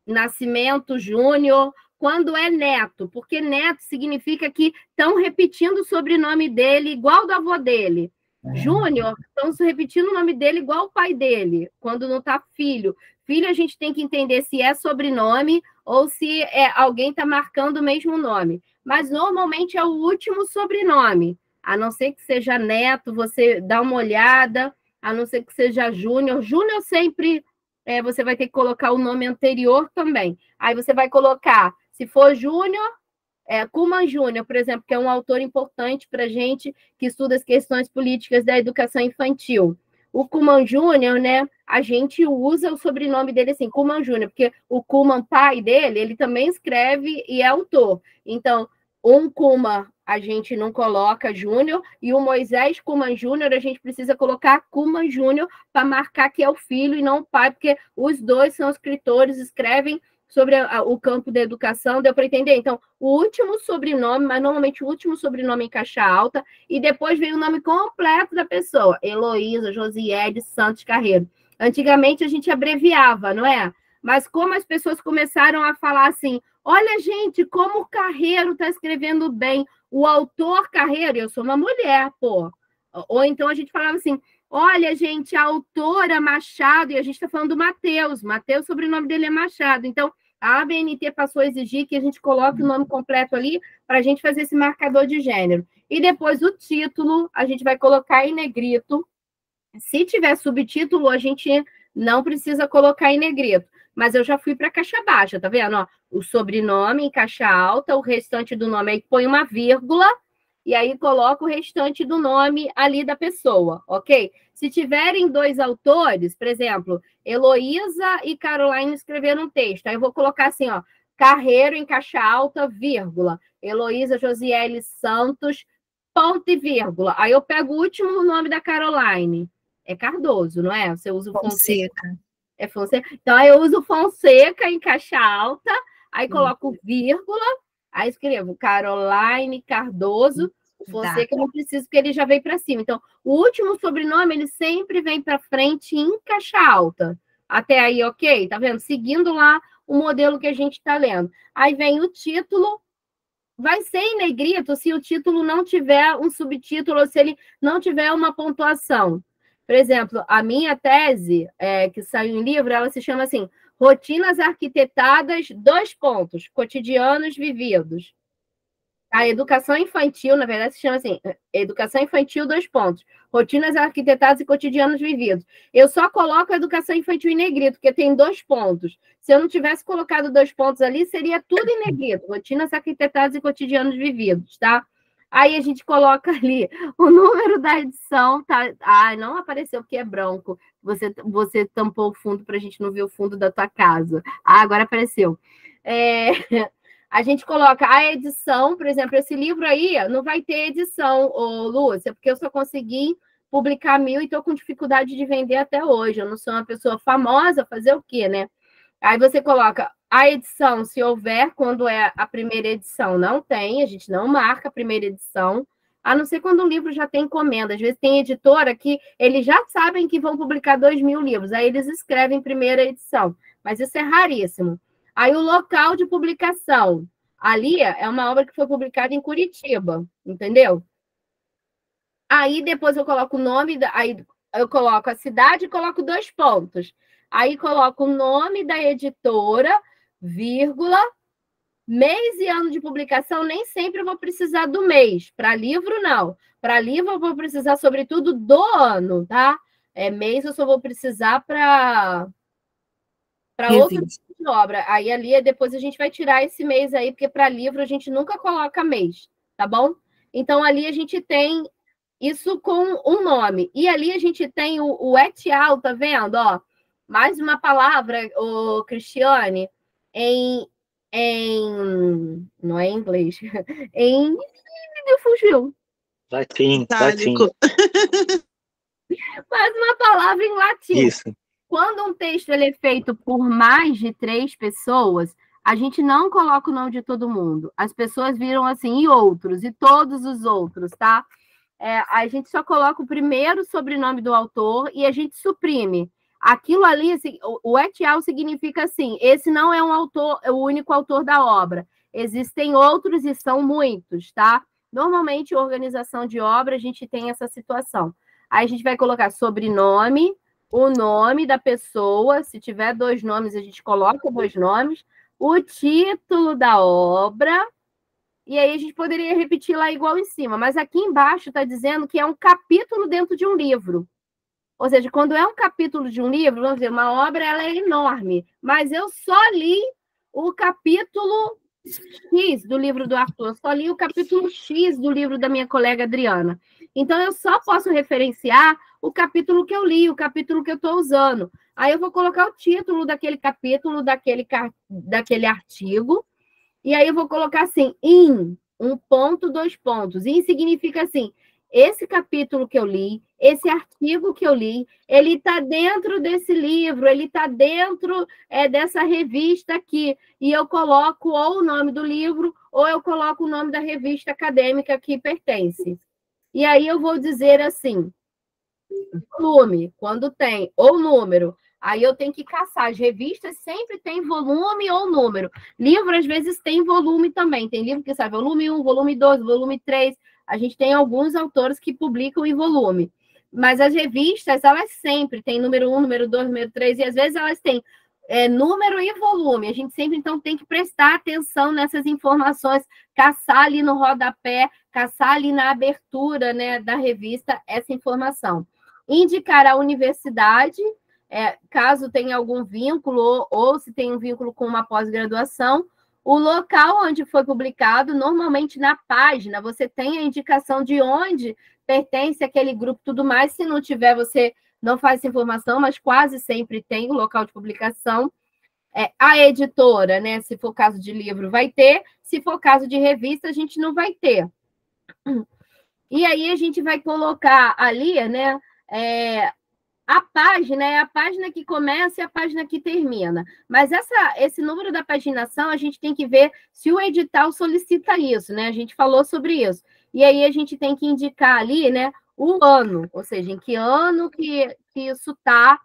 S1: Nascimento Júnior. Quando é Neto, porque Neto significa que estão repetindo o sobrenome dele igual do avô dele. Júnior, estão repetindo o nome dele igual o pai dele, quando não está filho. Filho, a gente tem que entender se é sobrenome ou se alguém está marcando o mesmo nome. Mas, normalmente, é o último sobrenome. A não ser que seja Neto, você dá uma olhada. A não ser que seja Júnior. Júnior sempre, você vai ter que colocar o nome anterior também. Aí você vai colocar, se for Júnior, Kuhlman Júnior, por exemplo, que é um autor importante para a gente que estuda as questões políticas da educação infantil. O Kuhlman Júnior, né, a gente usa o sobrenome dele assim, Kuhlman Júnior, porque o Kuhlman, pai dele, ele também escreve e é autor. Então, um Kuhlman a gente não coloca Júnior, e o Moisés Kuhlman Júnior a gente precisa colocar Kuhlman Júnior para marcar que é o filho e não o pai, porque os dois são escritores, escrevem sobre o campo da educação, deu para entender? Então, o último sobrenome, mas normalmente o último sobrenome em caixa alta, e depois vem o nome completo da pessoa, Heloísa Josiele Santos Carreiro. Antigamente a gente abreviava, não é? Mas como as pessoas começaram a falar assim, olha, gente, como o Carreiro está escrevendo bem, o autor Carreiro, eu sou uma mulher, pô. Ou então a gente falava assim, olha, gente, a autora Machado, e a gente está falando do Mateus, o sobrenome dele é Machado. Então, a ABNT passou a exigir que a gente coloque o nome completo ali para a gente fazer esse marcador de gênero. E depois o título, a gente vai colocar em negrito. Se tiver subtítulo, a gente não precisa colocar em negrito. Mas eu já fui para caixa baixa, tá vendo? Ó, o sobrenome em caixa alta, o restante do nome aí põe uma vírgula, e aí coloca o restante do nome ali da pessoa, ok? Se tiverem 2 autores, por exemplo, Heloísa e Caroline escreveram um texto, aí eu vou colocar assim, ó, Carreiro em caixa alta, vírgula, Heloísa Josiele Santos, ponto e vírgula. Aí eu pego o último nome da Caroline, é Cardoso, não é? Você usa o Fonseca. É Fonseca. Então, aí eu uso Fonseca em caixa alta, aí coloco vírgula, Aí escrevo Caroline Cardoso Fonseca, eu não preciso, porque ele já veio para cima. Então, o último sobrenome, ele sempre vem para frente em caixa alta. Até aí, ok? Tá vendo? Seguindo lá o modelo que a gente está lendo. Aí vem o título, vai ser em negrito se o título não tiver um subtítulo ou se ele não tiver uma pontuação. Por exemplo, a minha tese, que saiu em livro, ela se chama assim, Rotinas Arquitetadas, : cotidianos vividos. A educação infantil, na verdade, se chama assim, Educação Infantil, : Rotinas Arquitetadas e Cotidianos Vividos. Eu só coloco a educação infantil em negrito, porque tem 2 pontos. Se eu não tivesse colocado 2 pontos ali, seria tudo em negrito, Rotinas Arquitetadas e Cotidianos Vividos, tá? Aí a gente coloca ali o número da edição, tá? Ah, não apareceu porque é branco. Você tampou o fundo para a gente não ver o fundo da tua casa. Ah, agora apareceu. A gente coloca a edição, por exemplo, esse livro aí não vai ter edição, Lúcia, porque eu só consegui publicar 1000 e estou com dificuldade de vender até hoje. Eu não sou uma pessoa famosa, fazer o quê, né? Aí você coloca a edição, se houver, quando é a primeira edição. Não tem, a gente não marca a primeira edição, a não ser quando um livro já tem encomenda. Às vezes tem editora que eles já sabem que vão publicar 2000 livros, aí eles escrevem primeira edição, mas isso é raríssimo. Aí o local de publicação. Ali é uma obra que foi publicada em Curitiba, entendeu? Aí depois eu coloco o nome, aí eu coloco a cidade e coloco 2 pontos. Aí coloco o nome da editora, vírgula, mês e ano de publicação, nem sempre eu vou precisar do mês. Para livro, não. Para livro eu vou precisar, sobretudo, do ano, tá? Mês eu só vou precisar para outro tipo de obra. Aí ali depois a gente vai tirar esse mês aí, porque para livro a gente nunca coloca mês, tá bom? Então ali a gente tem isso com um nome. E ali a gente tem o et al, tá vendo? Ó, mais uma palavra, Cristiane, não é em inglês, me fugiu.
S3: Latim.
S1: Mais uma palavra em latim.
S3: Isso.
S1: Quando um texto ele é feito por mais de 3 pessoas, a gente não coloca o nome de todo mundo. As pessoas viram assim, e outros, e todos os outros, tá? A gente só coloca o primeiro sobrenome do autor e a gente suprime. Aquilo ali, assim, o et al significa assim, esse não é um autor, é o único autor da obra. Existem outros e são muitos, tá? Normalmente, organização de obra, a gente tem essa situação. Aí a gente vai colocar sobrenome, o nome da pessoa, se tiver 2 nomes, a gente coloca 2 nomes, o título da obra, e aí a gente poderia repetir lá igual em cima, mas aqui embaixo está dizendo que é um capítulo dentro de um livro. Ou seja, quando é um capítulo de um livro, vamos dizer, uma obra ela é enorme, mas eu só li o capítulo X do livro do Arthur, só li o capítulo X do livro da minha colega Adriana. Então, eu só posso referenciar o capítulo que eu li, o capítulo que eu estou usando. Aí eu vou colocar o título daquele capítulo, daquele artigo, e aí eu vou colocar assim, in, 1 ponto, 2 pontos. In significa assim, esse capítulo que eu li, esse artigo que eu li, ele está dentro desse livro, ele está dentro dessa revista aqui. E eu coloco ou o nome do livro, ou eu coloco o nome da revista acadêmica que pertence. E aí eu vou dizer assim, volume, quando tem, ou número. Aí eu tenho que caçar. As revistas sempre tem volume ou número. Livro, às vezes, tem volume também. Tem livro que sai volume 1, volume 2, volume 3. A gente tem alguns autores que publicam em volume. Mas as revistas, elas sempre têm número 1, número 2, número 3. E às vezes elas têm número e volume. A gente sempre, então, tem que prestar atenção nessas informações, caçar ali no rodapé, caçar ali na abertura, né, da revista essa informação. Indicar a universidade, caso tenha algum vínculo, ou se tem um vínculo com uma pós-graduação, o local onde foi publicado, normalmente na página, você tem a indicação de onde pertence aquele grupo e tudo mais. Se não tiver, você não faz essa informação, mas quase sempre tem o local de publicação. A editora, né? Se for caso de livro, vai ter. Se for caso de revista, a gente não vai ter. E aí a gente vai colocar ali, né? A página é a página que começa e a página que termina. Mas esse número da paginação, a gente tem que ver se o edital solicita isso, né? A gente falou sobre isso. E aí a gente tem que indicar ali, né, o ano, ou seja, em que ano que isso está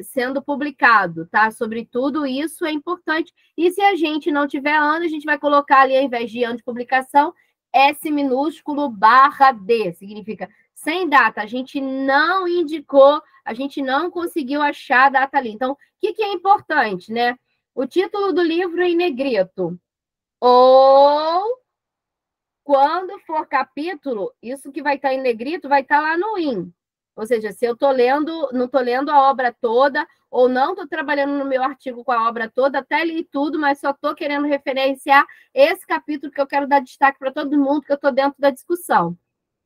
S1: sendo publicado, tá? Sobretudo, isso é importante. E se a gente não tiver ano, a gente vai colocar ali, ao invés de ano de publicação, S minúsculo barra D, significa sem data. A gente não indicou, a gente não conseguiu achar a data ali. Então, o que é importante, né? O título do livro é em negrito. Ou, quando for capítulo, isso que vai estar em negrito vai estar lá no IN. Ou seja, se eu não estou lendo a obra toda, ou não estou trabalhando no meu artigo com a obra toda, até li tudo, mas só estou querendo referenciar esse capítulo que eu quero dar destaque para todo mundo, que eu estou dentro da discussão.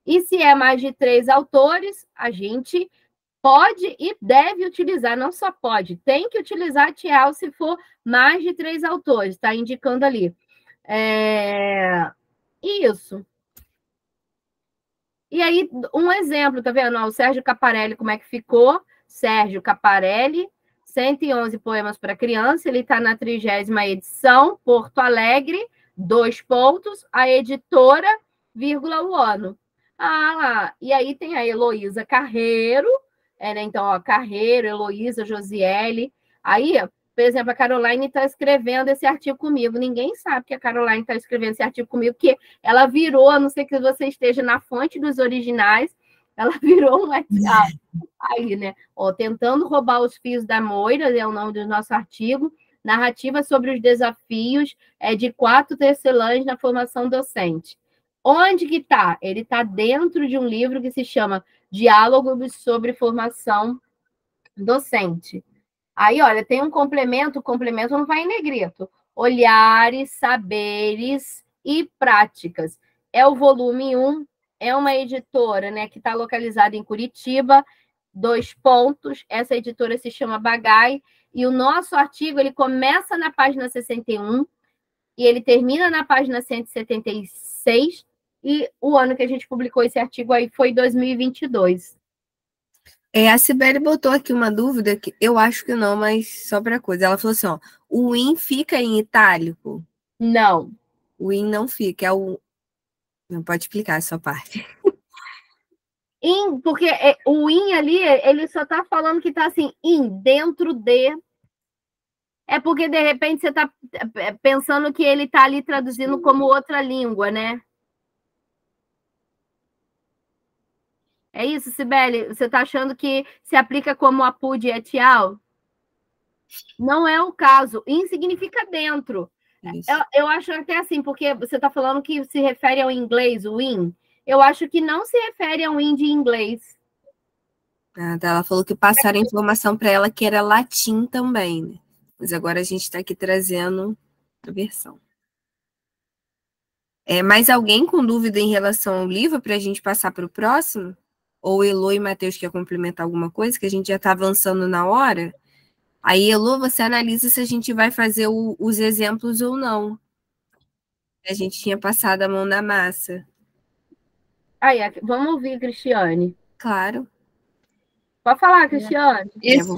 S1: E se é mais de 3 autores, a gente pode e deve utilizar, não só pode, tem que utilizar TIAL se for mais de 3 autores, está indicando ali. Isso. E aí, um exemplo, tá vendo? O Sérgio Caparelli, como é que ficou? Sérgio Caparelli, 111 poemas para criança, ele está na 30ª edição, Porto Alegre, 2 pontos, a editora, vírgula, o ano. Lá. E aí tem a Heloísa Carreiro, né? Então, ó, Carreiro, Heloísa, Josiele. Aí, por exemplo, a Caroline está escrevendo esse artigo comigo. Ninguém sabe que a Caroline está escrevendo esse artigo comigo, porque ela virou, a não ser que você esteja na fonte dos originais, ela virou um WhatsApp. Aí, né? Ó, tentando roubar os fios da Moira, é o nome do nosso artigo. Narrativa sobre os desafios de 4 tecelãs na formação docente. Onde que está? Ele está dentro de um livro que se chama Diálogos sobre Formação Docente. Aí, olha, tem um complemento, o complemento não vai em negrito. Olhares, saberes e práticas. É o volume 1, é uma editora, né, que está localizada em Curitiba, 2 pontos, essa editora se chama Bagai, e o nosso artigo, ele começa na página 61 e ele termina na página 176, e o ano que a gente publicou esse artigo aí foi 2022.
S2: A Sibeli botou aqui uma dúvida, que eu acho que não, mas só para coisa. Ela falou assim, ó, o IN fica em itálico?
S1: Não.
S2: O IN não fica, é o... Não pode explicar essa parte.
S1: Porque o IN ali, ele só está falando que está assim, IN, dentro de... É porque, de repente, você está pensando que ele está ali traduzindo como outra língua, né? É isso, Sibeli? Você está achando que se aplica como APUD et al? Não é o caso. In significa dentro. Eu acho até assim, porque você está falando que se refere ao inglês, o in. Eu acho que não se refere ao in de inglês.
S2: Ela falou que passaram informação para ela que era latim também, né? Mas agora a gente está aqui trazendo a versão. Mais alguém com dúvida em relação ao livro para a gente passar para o próximo? Ou Elô e Matheus quer complementar alguma coisa, que a gente já está avançando na hora? Aí, Elô, você analisa se a gente vai fazer os exemplos ou não. A gente tinha passado a mão na massa.
S1: Aí, vamos ouvir, Cristiane.
S2: Claro.
S1: Pode falar, Cristiane.
S7: Esse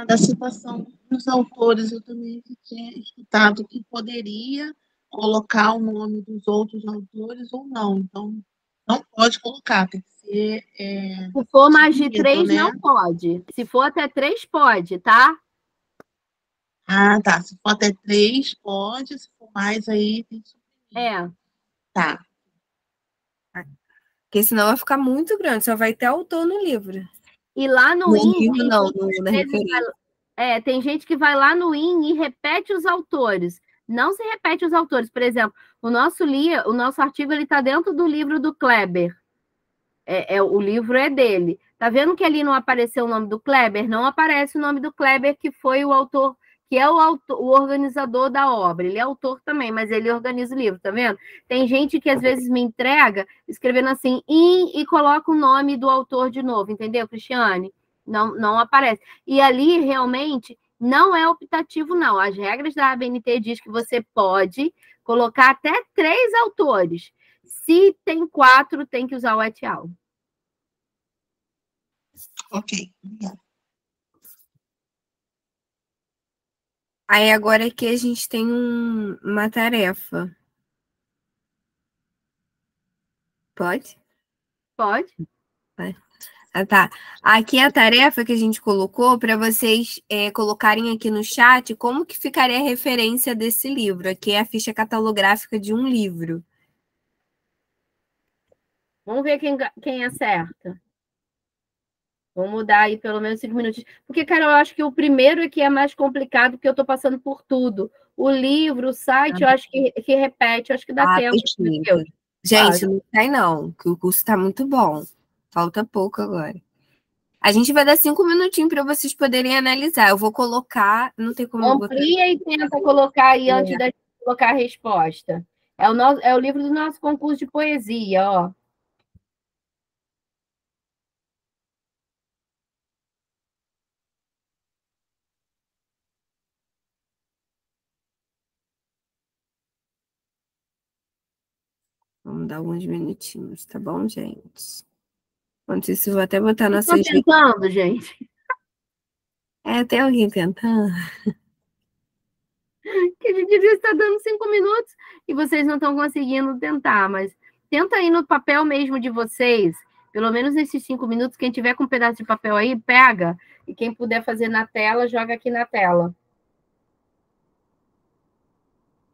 S7: da citação dos autores, eu também tinha escutado que poderia colocar o nome dos outros autores ou não. Então, não pode colocar, tem que ser...
S1: Se for mais de 3,
S7: né?
S1: não pode. Se for até 3, pode, tá?
S7: Tá. Se for até 3, pode. Se for mais, aí tem que suprimir. Tá.
S2: Porque senão vai ficar muito grande, só vai ter autor no livro.
S1: E lá no IN...
S2: na referência.
S1: Tem gente que vai lá no IN e repete os autores. Não se repete os autores. Por exemplo, o nosso artigo está dentro do livro do Kleber. O livro é dele. Tá vendo que ali não apareceu o nome do Kleber? Não aparece o nome do Kleber, que foi o autor, que é o organizador da obra. Ele é autor também, mas ele organiza o livro, tá vendo? Tem gente que às vezes me entrega escrevendo assim, e coloca o nome do autor de novo, entendeu, Cristiane? Não aparece. E ali, realmente, não é optativo, não. As regras da ABNT diz que você pode colocar até 3 autores. Se tem 4, tem que usar o et al.
S7: Ok, obrigada.
S2: Aí agora aqui a gente tem uma tarefa. Pode?
S1: Pode?
S2: Ah, tá. Aqui é a tarefa que a gente colocou para vocês colocarem aqui no chat como que ficaria a referência desse livro. Aqui é a ficha catalográfica de um livro.
S1: Vamos ver quem acerta. Vamos mudar aí pelo menos 5 minutos. Porque, cara, eu acho que o primeiro aqui é mais complicado, porque eu estou passando por tudo. O livro, o site, eu acho que repete, eu acho que dá tempo.
S2: Gente, não sai não, que o curso está muito bom. Falta pouco agora. A gente vai dar 5 minutinhos para vocês poderem analisar. Eu vou colocar, não tem como eu botar.
S1: Amplia e tenta colocar aí antes da gente colocar a resposta. É o livro do nosso concurso de poesia, ó.
S2: Vamos dar alguns minutinhos, tá bom, gente? Enquanto isso, eu vou até botar nossa...
S1: Estão tentando, gente?
S2: Tem alguém tentando?
S1: Que a gente devia estar dando 5 minutos e vocês não estão conseguindo tentar, mas tenta aí no papel mesmo de vocês, pelo menos nesses 5 minutos, quem tiver com um pedaço de papel aí, pega, e quem puder fazer na tela, joga aqui na tela.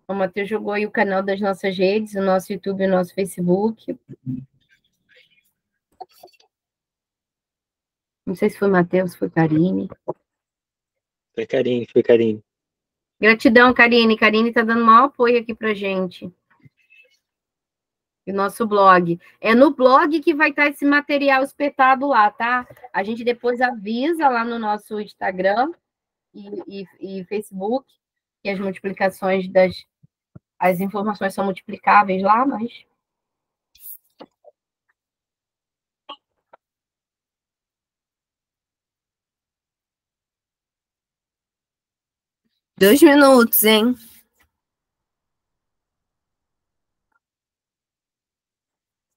S1: O Matheus jogou aí o canal das nossas redes, o nosso YouTube e o nosso Facebook. Não sei se foi Matheus, foi Karine.
S3: Foi Karine.
S1: Gratidão, Karine. Karine está dando maior apoio aqui pra gente. E nosso blog. É no blog que vai estar esse material espetado lá, tá? A gente depois avisa lá no nosso Instagram e Facebook que as multiplicações as informações são multiplicáveis lá, mas...
S2: Dois minutos, hein?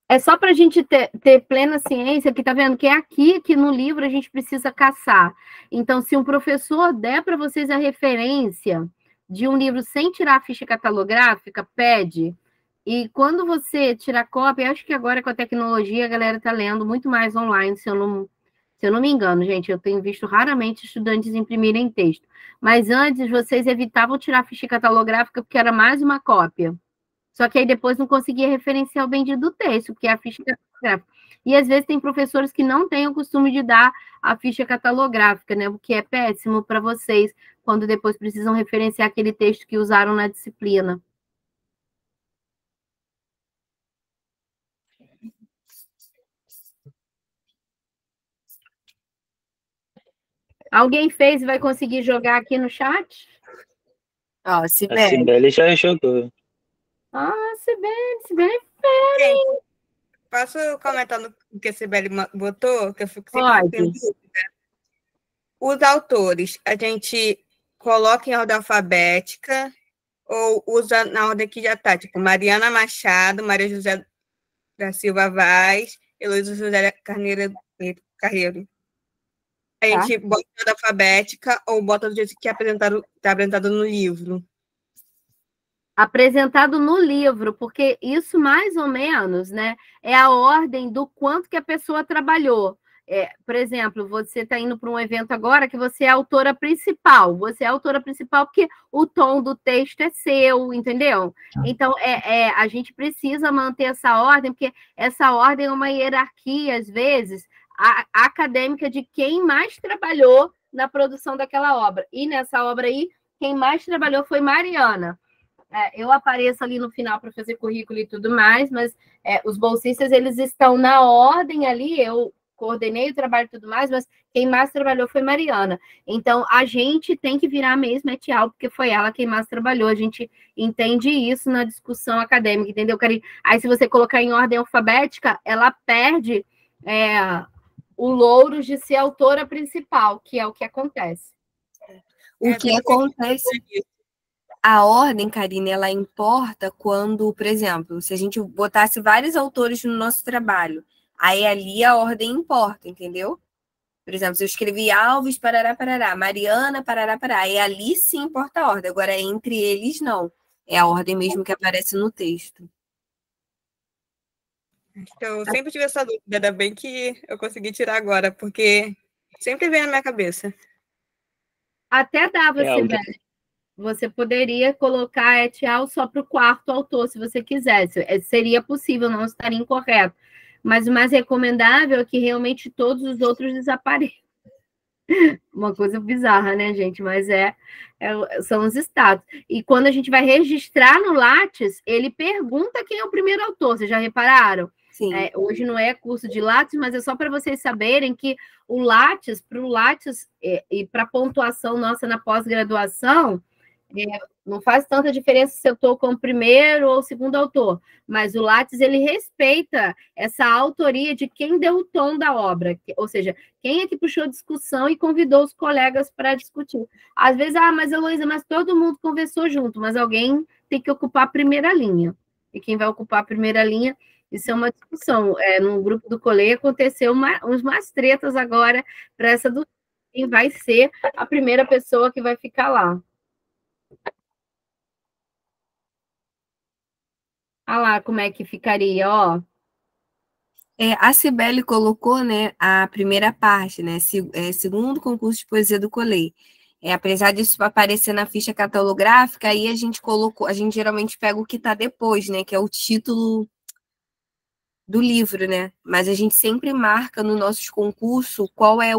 S1: É só para a gente ter plena ciência que tá vendo que é aqui que no livro a gente precisa caçar. Então, se um professor der para vocês a referência de um livro sem tirar a ficha catalográfica, pede. E quando você tirar cópia, acho que agora com a tecnologia a galera está lendo muito mais online, se eu não me engano, gente. Eu tenho visto raramente estudantes imprimirem texto. Mas antes vocês evitavam tirar a ficha catalográfica porque era mais uma cópia. Só que aí depois não conseguia referenciar o bendito do texto, porque é a ficha catalográfica. E às vezes tem professores que não têm o costume de dar a ficha catalográfica, né? O que é péssimo para vocês, quando depois precisam referenciar aquele texto que usaram na disciplina. Alguém fez e vai conseguir jogar aqui no chat?
S2: Ó,
S3: A Cibele já jogou.
S1: Ah, Cibele é fera, hein?
S8: Posso comentar no que a Cibele botou? Que eu fico
S1: Pode.
S8: sempre dúvida. Os autores, a gente coloca em ordem alfabética ou usa na ordem que já está? Tipo, Mariana Machado, Maria José da Silva Vaz, Heloísa José Carreiro. A gente bota em ordem alfabética ou bota do jeito que está apresentado no livro?
S1: Apresentado no livro, porque isso mais ou menos, né, é a ordem do quanto que a pessoa trabalhou. Por exemplo, você está indo para um evento agora que você é a autora principal. Você é a autora principal porque o tom do texto é seu, entendeu? Então, a gente precisa manter essa ordem, porque essa ordem é uma hierarquia, às vezes, acadêmica de quem mais trabalhou na produção daquela obra. E nessa obra aí, quem mais trabalhou foi Mariana. Eu apareço ali no final para fazer currículo e tudo mais, mas os bolsistas, eles estão na ordem ali, eu coordenei o trabalho e tudo mais, mas quem mais trabalhou foi Mariana. Então, a gente tem que virar mesmo etial, porque foi ela quem mais trabalhou. A gente entende isso na discussão acadêmica, entendeu, Karine? Aí, se você colocar em ordem alfabética, ela perde o louro de ser autora principal, que é o que acontece.
S2: O que acontece... A ordem, Karine, ela importa quando, por exemplo, se a gente botasse vários autores no nosso trabalho, aí ali a ordem importa, entendeu? Por exemplo, se eu escrevi Alves, parará, parará, Mariana, parará, parará, e ali sim importa a ordem. Agora, entre eles, não. É a ordem mesmo que aparece no texto.
S8: Eu sempre tive essa dúvida, ainda bem que eu consegui tirar agora, porque sempre vem na minha cabeça.
S1: Até dava,
S3: É algo
S1: Sibeli. Você poderia colocar et al. Só para o quarto autor, se você quisesse. Seria possível, não estaria incorreto. Mas o mais recomendável é que realmente todos os outros desapareçam. Uma coisa bizarra, né, gente? Mas são os estados. E quando a gente vai registrar no Lattes, ele pergunta quem é o primeiro autor. Vocês já repararam?
S2: Sim.
S1: Hoje não é curso de Lattes, mas é só para vocês saberem que o Lattes, para o Lattes e para a pontuação nossa na pós-graduação, não faz tanta diferença se eu estou como primeiro ou segundo autor, mas o Lattes, ele respeita essa autoria de quem deu o tom da obra, ou seja, quem é que puxou discussão e convidou os colegas para discutir. Às vezes, mas Heloísa, mas todo mundo conversou junto, mas alguém tem que ocupar a primeira linha. E quem vai ocupar a primeira linha, isso é uma discussão. No grupo do Colei aconteceu umas tretas agora para essa do quem vai ser a primeira pessoa que vai ficar lá. Olha lá como é que ficaria, ó.
S2: A Cibele colocou, né, a primeira parte, né, segundo concurso de poesia do Colei. Apesar disso aparecer na ficha catalográfica, aí a gente geralmente pega o que está depois, né, que é o título do livro, né? Mas a gente sempre marca no nosso concurso qual é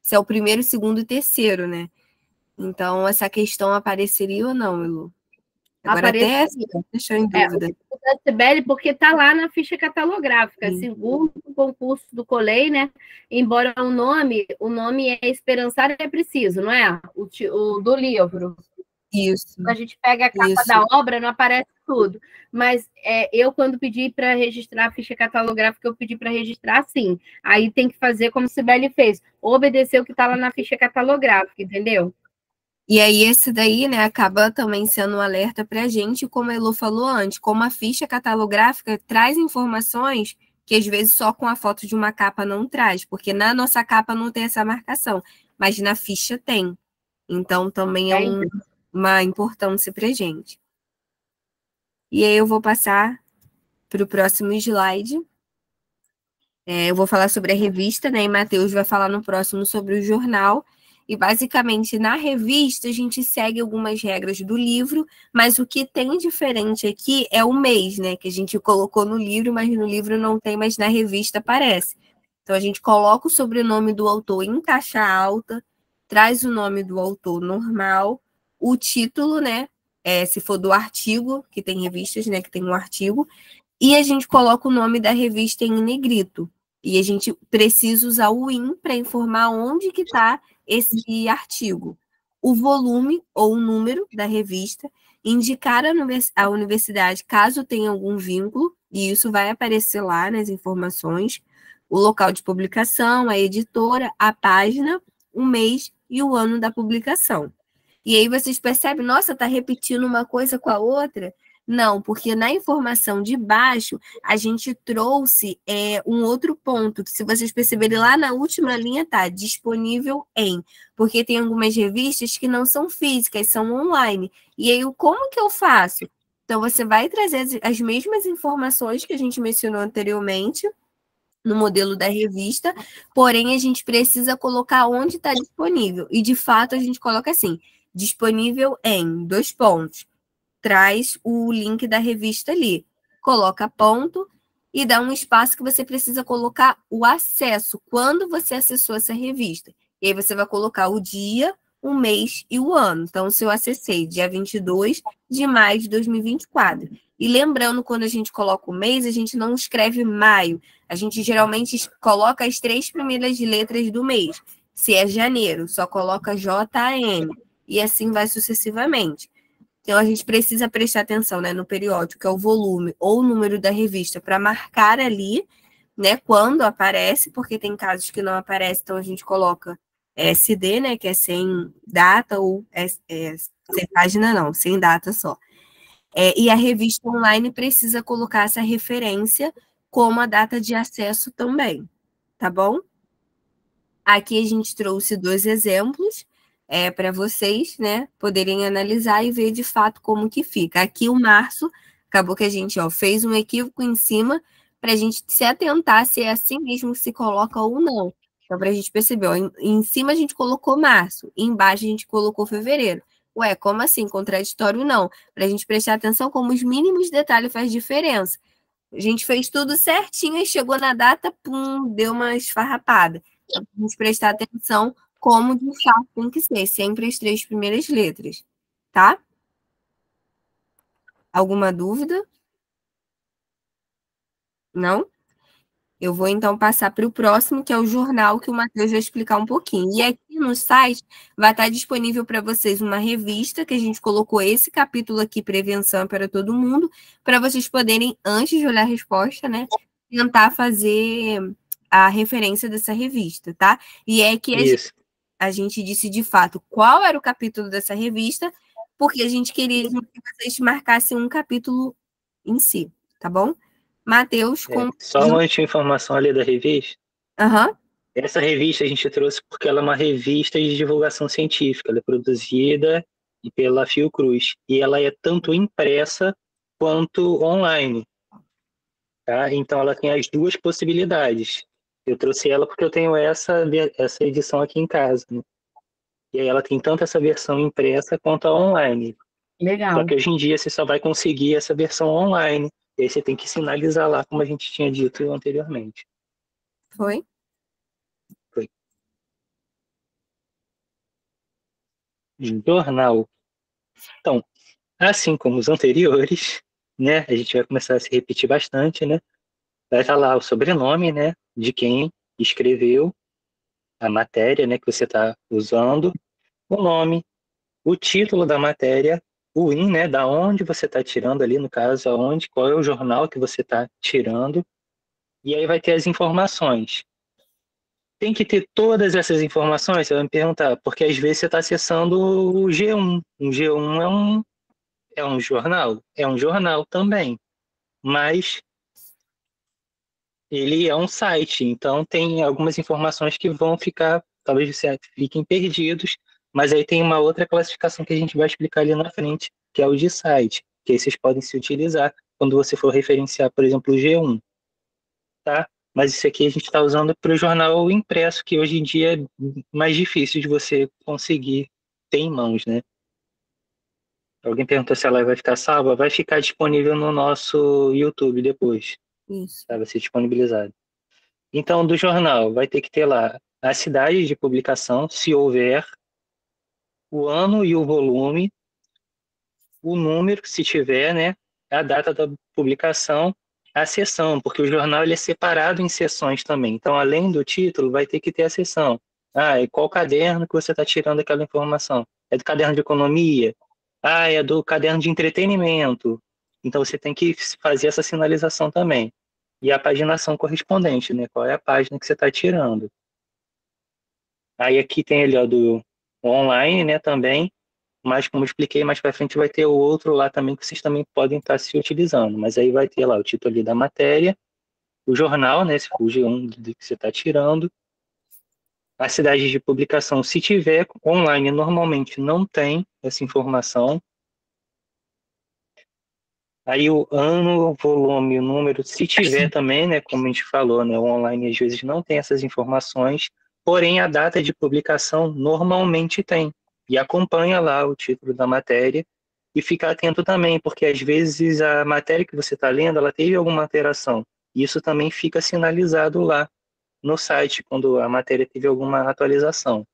S2: se é o primeiro, segundo e terceiro, né? Então, essa questão apareceria ou não, Elu? Agora até essa deixou em dúvida.
S1: Da Cibele, porque está lá na ficha catalográfica, segundo o concurso do Colei, né? Embora o nome é Esperançar é Preciso, não é? O do livro.
S2: Isso.
S1: A gente pega a capa da obra, não aparece tudo. Mas eu, quando pedi para registrar a ficha catalográfica, eu pedi para registrar sim. Aí tem que fazer como Cibele fez, obedecer o que está lá na ficha catalográfica, entendeu?
S2: E aí, esse daí, né, acaba também sendo um alerta para a gente, como a Elo falou antes, como a ficha catalográfica traz informações que às vezes só com a foto de uma capa não traz, porque na nossa capa não tem essa marcação, mas na ficha tem. Então, também é uma importância para a gente. E aí eu vou passar para o próximo slide. Eu vou falar sobre a revista, né, e Matheus vai falar no próximo sobre o jornal. E, basicamente, na revista, a gente segue algumas regras do livro, mas o que tem diferente aqui é o mês, né? Que a gente colocou no livro, mas no livro não tem, mas na revista aparece. Então, a gente coloca o sobrenome do autor em caixa alta, traz o nome do autor normal, o título, né? Se for do artigo, que tem revistas, né? Que tem um artigo, e a gente coloca o nome da revista em negrito. E a gente precisa usar o IN para informar onde que está esse artigo. O volume ou o número da revista, indicar a universidade caso tenha algum vínculo, e isso vai aparecer lá nas informações, o local de publicação, a editora, a página, o mês e o ano da publicação. E aí vocês percebem, nossa, está repetindo uma coisa com a outra? Não, porque na informação de baixo, a gente trouxe um outro ponto, que se vocês perceberem lá na última linha, tá disponível em, porque tem algumas revistas que não são físicas, são online. E aí, como que eu faço? Então, você vai trazer as mesmas informações que a gente mencionou anteriormente, no modelo da revista, porém, a gente precisa colocar onde está disponível. E, de fato, a gente coloca assim, disponível em, 2 pontos. Traz o link da revista ali, coloca ponto e dá um espaço que você precisa colocar o acesso, quando você acessou essa revista. E aí você vai colocar o dia, o mês e o ano. Então, se eu acessei dia 22 de maio de 2024. E lembrando, quando a gente coloca o mês, a gente não escreve maio. A gente geralmente coloca as 3 primeiras letras do mês. Se é janeiro, só coloca JN. E assim vai sucessivamente. Então, a gente precisa prestar atenção, né, no periódico, que é o volume ou o número da revista, para marcar ali, né, quando aparece, porque tem casos que não aparece, então a gente coloca SD, né, que é sem data, ou sem página não, sem data só. E a revista online precisa colocar essa referência como a data de acesso também, tá bom? Aqui a gente trouxe 2 exemplos para vocês, né, poderem analisar e ver de fato como que fica. Aqui o março, acabou que a gente fez um equívoco em cima para a gente se atentar se é assim mesmo que se coloca ou não. Então, para a gente perceber, em cima a gente colocou março, embaixo a gente colocou fevereiro. Ué, como assim? Contraditório não. Para a gente prestar atenção como os mínimos detalhes faz diferença. A gente fez tudo certinho e chegou na data, pum, deu uma esfarrapada. Então, a gente prestar atenção como de fato tem que ser, sempre as 3 primeiras letras, tá? Alguma dúvida? Não? Eu vou então passar para o próximo, que é o jornal, que o Matheus vai explicar um pouquinho. E aqui no site vai estar disponível para vocês uma revista, que a gente colocou esse capítulo aqui, Prevenção para todo mundo, para vocês poderem, antes de olhar a resposta, né, tentar fazer a referência dessa revista, tá? E é que a gente disse de fato qual era o capítulo dessa revista, porque a gente queria que vocês marcassem um capítulo em si, tá bom? Matheus,
S3: só uma última informação ali da revista.
S2: Aham.
S3: Essa revista a gente trouxe porque ela é uma revista de divulgação científica. Ela é produzida pela Fiocruz. E ela é tanto impressa quanto online. Tá? Então ela tem as 2 possibilidades. Eu trouxe ela porque eu tenho essa edição aqui em casa. Né? E aí ela tem tanto essa versão impressa quanto a online.
S1: Legal.
S3: Só que hoje em dia você só vai conseguir essa versão online. E aí você tem que sinalizar lá, como a gente tinha dito anteriormente.
S2: Foi?
S3: Foi. Jornal. Então, assim como os anteriores, né? A gente vai começar a se repetir bastante, né? Vai estar lá o sobrenome, né? De quem escreveu a matéria, né? Que você está usando. O nome, o título da matéria, o IN, né? Da onde você está tirando ali, no caso, qual é o jornal que você está tirando. E aí vai ter as informações. Tem que ter todas essas informações? Você vai me perguntar, porque às vezes você está acessando o G1. O G1 é um jornal? É um jornal também, mas ele é um site, então tem algumas informações que vão ficar, talvez você fiquem perdidos, mas aí tem uma outra classificação que a gente vai explicar ali na frente, que é o de site, que aí vocês podem se utilizar quando você for referenciar, por exemplo, o G1, tá? Mas isso aqui a gente está usando para o jornal impresso, que hoje em dia é mais difícil de você conseguir ter em mãos, né? Alguém perguntou se ela vai ficar salva? Vai ficar disponível no nosso YouTube depois.
S2: Isso.
S3: Vai ser disponibilizado. Então, do jornal, vai ter que ter lá a cidade de publicação, se houver, o ano e o volume, o número, se tiver, né? A data da publicação, a seção, porque o jornal ele é separado em seções também. Então, além do título, vai ter que ter a seção. E qual caderno que você está tirando aquela informação? É do caderno de economia? É do caderno de entretenimento. Então, você tem que fazer essa sinalização também. E a paginação correspondente, né? Qual é a página que você está tirando? Aí aqui tem ali, do online, né, também. Mas, como eu expliquei, mais para frente vai ter o outro lá também que vocês também podem estar se utilizando. Mas aí vai ter lá o título ali da matéria, o jornal, né, o G1 que você está tirando, a cidade de publicação, se tiver online, normalmente não tem essa informação. Aí o ano, o volume, o número, se tiver também, né, como a gente falou, né, o online às vezes não tem essas informações, porém a data de publicação normalmente tem. E acompanha lá o título da matéria e fica atento também, porque às vezes a matéria que você está lendo, ela teve alguma alteração. E isso também fica sinalizado lá no site, quando a matéria teve alguma atualização.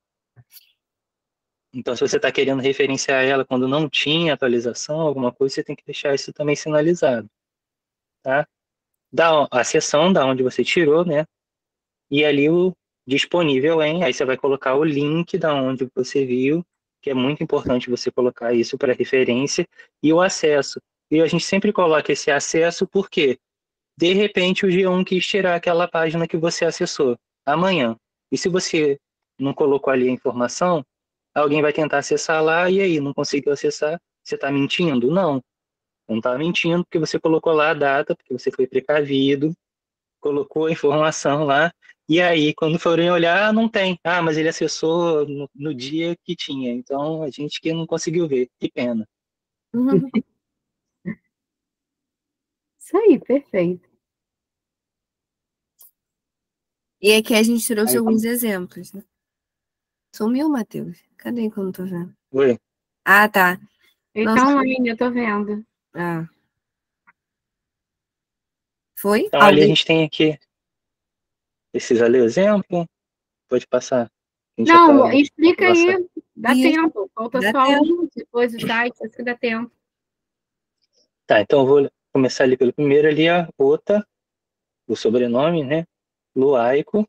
S3: Então, se você está querendo referenciar ela quando não tinha atualização, alguma coisa, você tem que deixar isso também sinalizado. Tá? A seção da onde você tirou, né? E ali o disponível em, aí você vai colocar o link da onde você viu, que é muito importante você colocar isso para referência, e o acesso. E a gente sempre coloca esse acesso porque, de repente, o G1 quis tirar aquela página que você acessou amanhã. E se você não colocou ali a informação, alguém vai tentar acessar lá e aí não conseguiu acessar, você está mentindo? Não está mentindo porque você colocou lá a data, porque você foi precavido, colocou a informação lá E aí, quando forem olhar, não tem. Ah, mas ele acessou no dia que tinha. Então, a gente que não conseguiu ver. Que pena.
S1: Isso aí, perfeito.
S2: E aqui a gente trouxe
S3: Aí,
S2: alguns exemplos, né? Sumiu, Matheus? Cadê que eu não tô vendo?
S3: oi.
S2: Ah, tá.
S1: Ele
S2: Nossa.
S1: tá online, eu tô vendo.
S2: Ah. Foi?
S3: Então, ali a
S2: Alguém?
S3: gente tem aqui. Precisa ler o exemplo? Pode passar. A gente já
S1: Não,
S3: tá
S1: explica
S3: conversando.
S1: aí. Dá
S2: Isso.
S1: tempo. Falta
S2: Dá
S1: só
S2: tempo.
S1: um, depois o site, acho que dá tempo.
S3: Tá, então eu vou começar ali pelo primeiro ali, a Ota, o sobrenome, né? Luaico.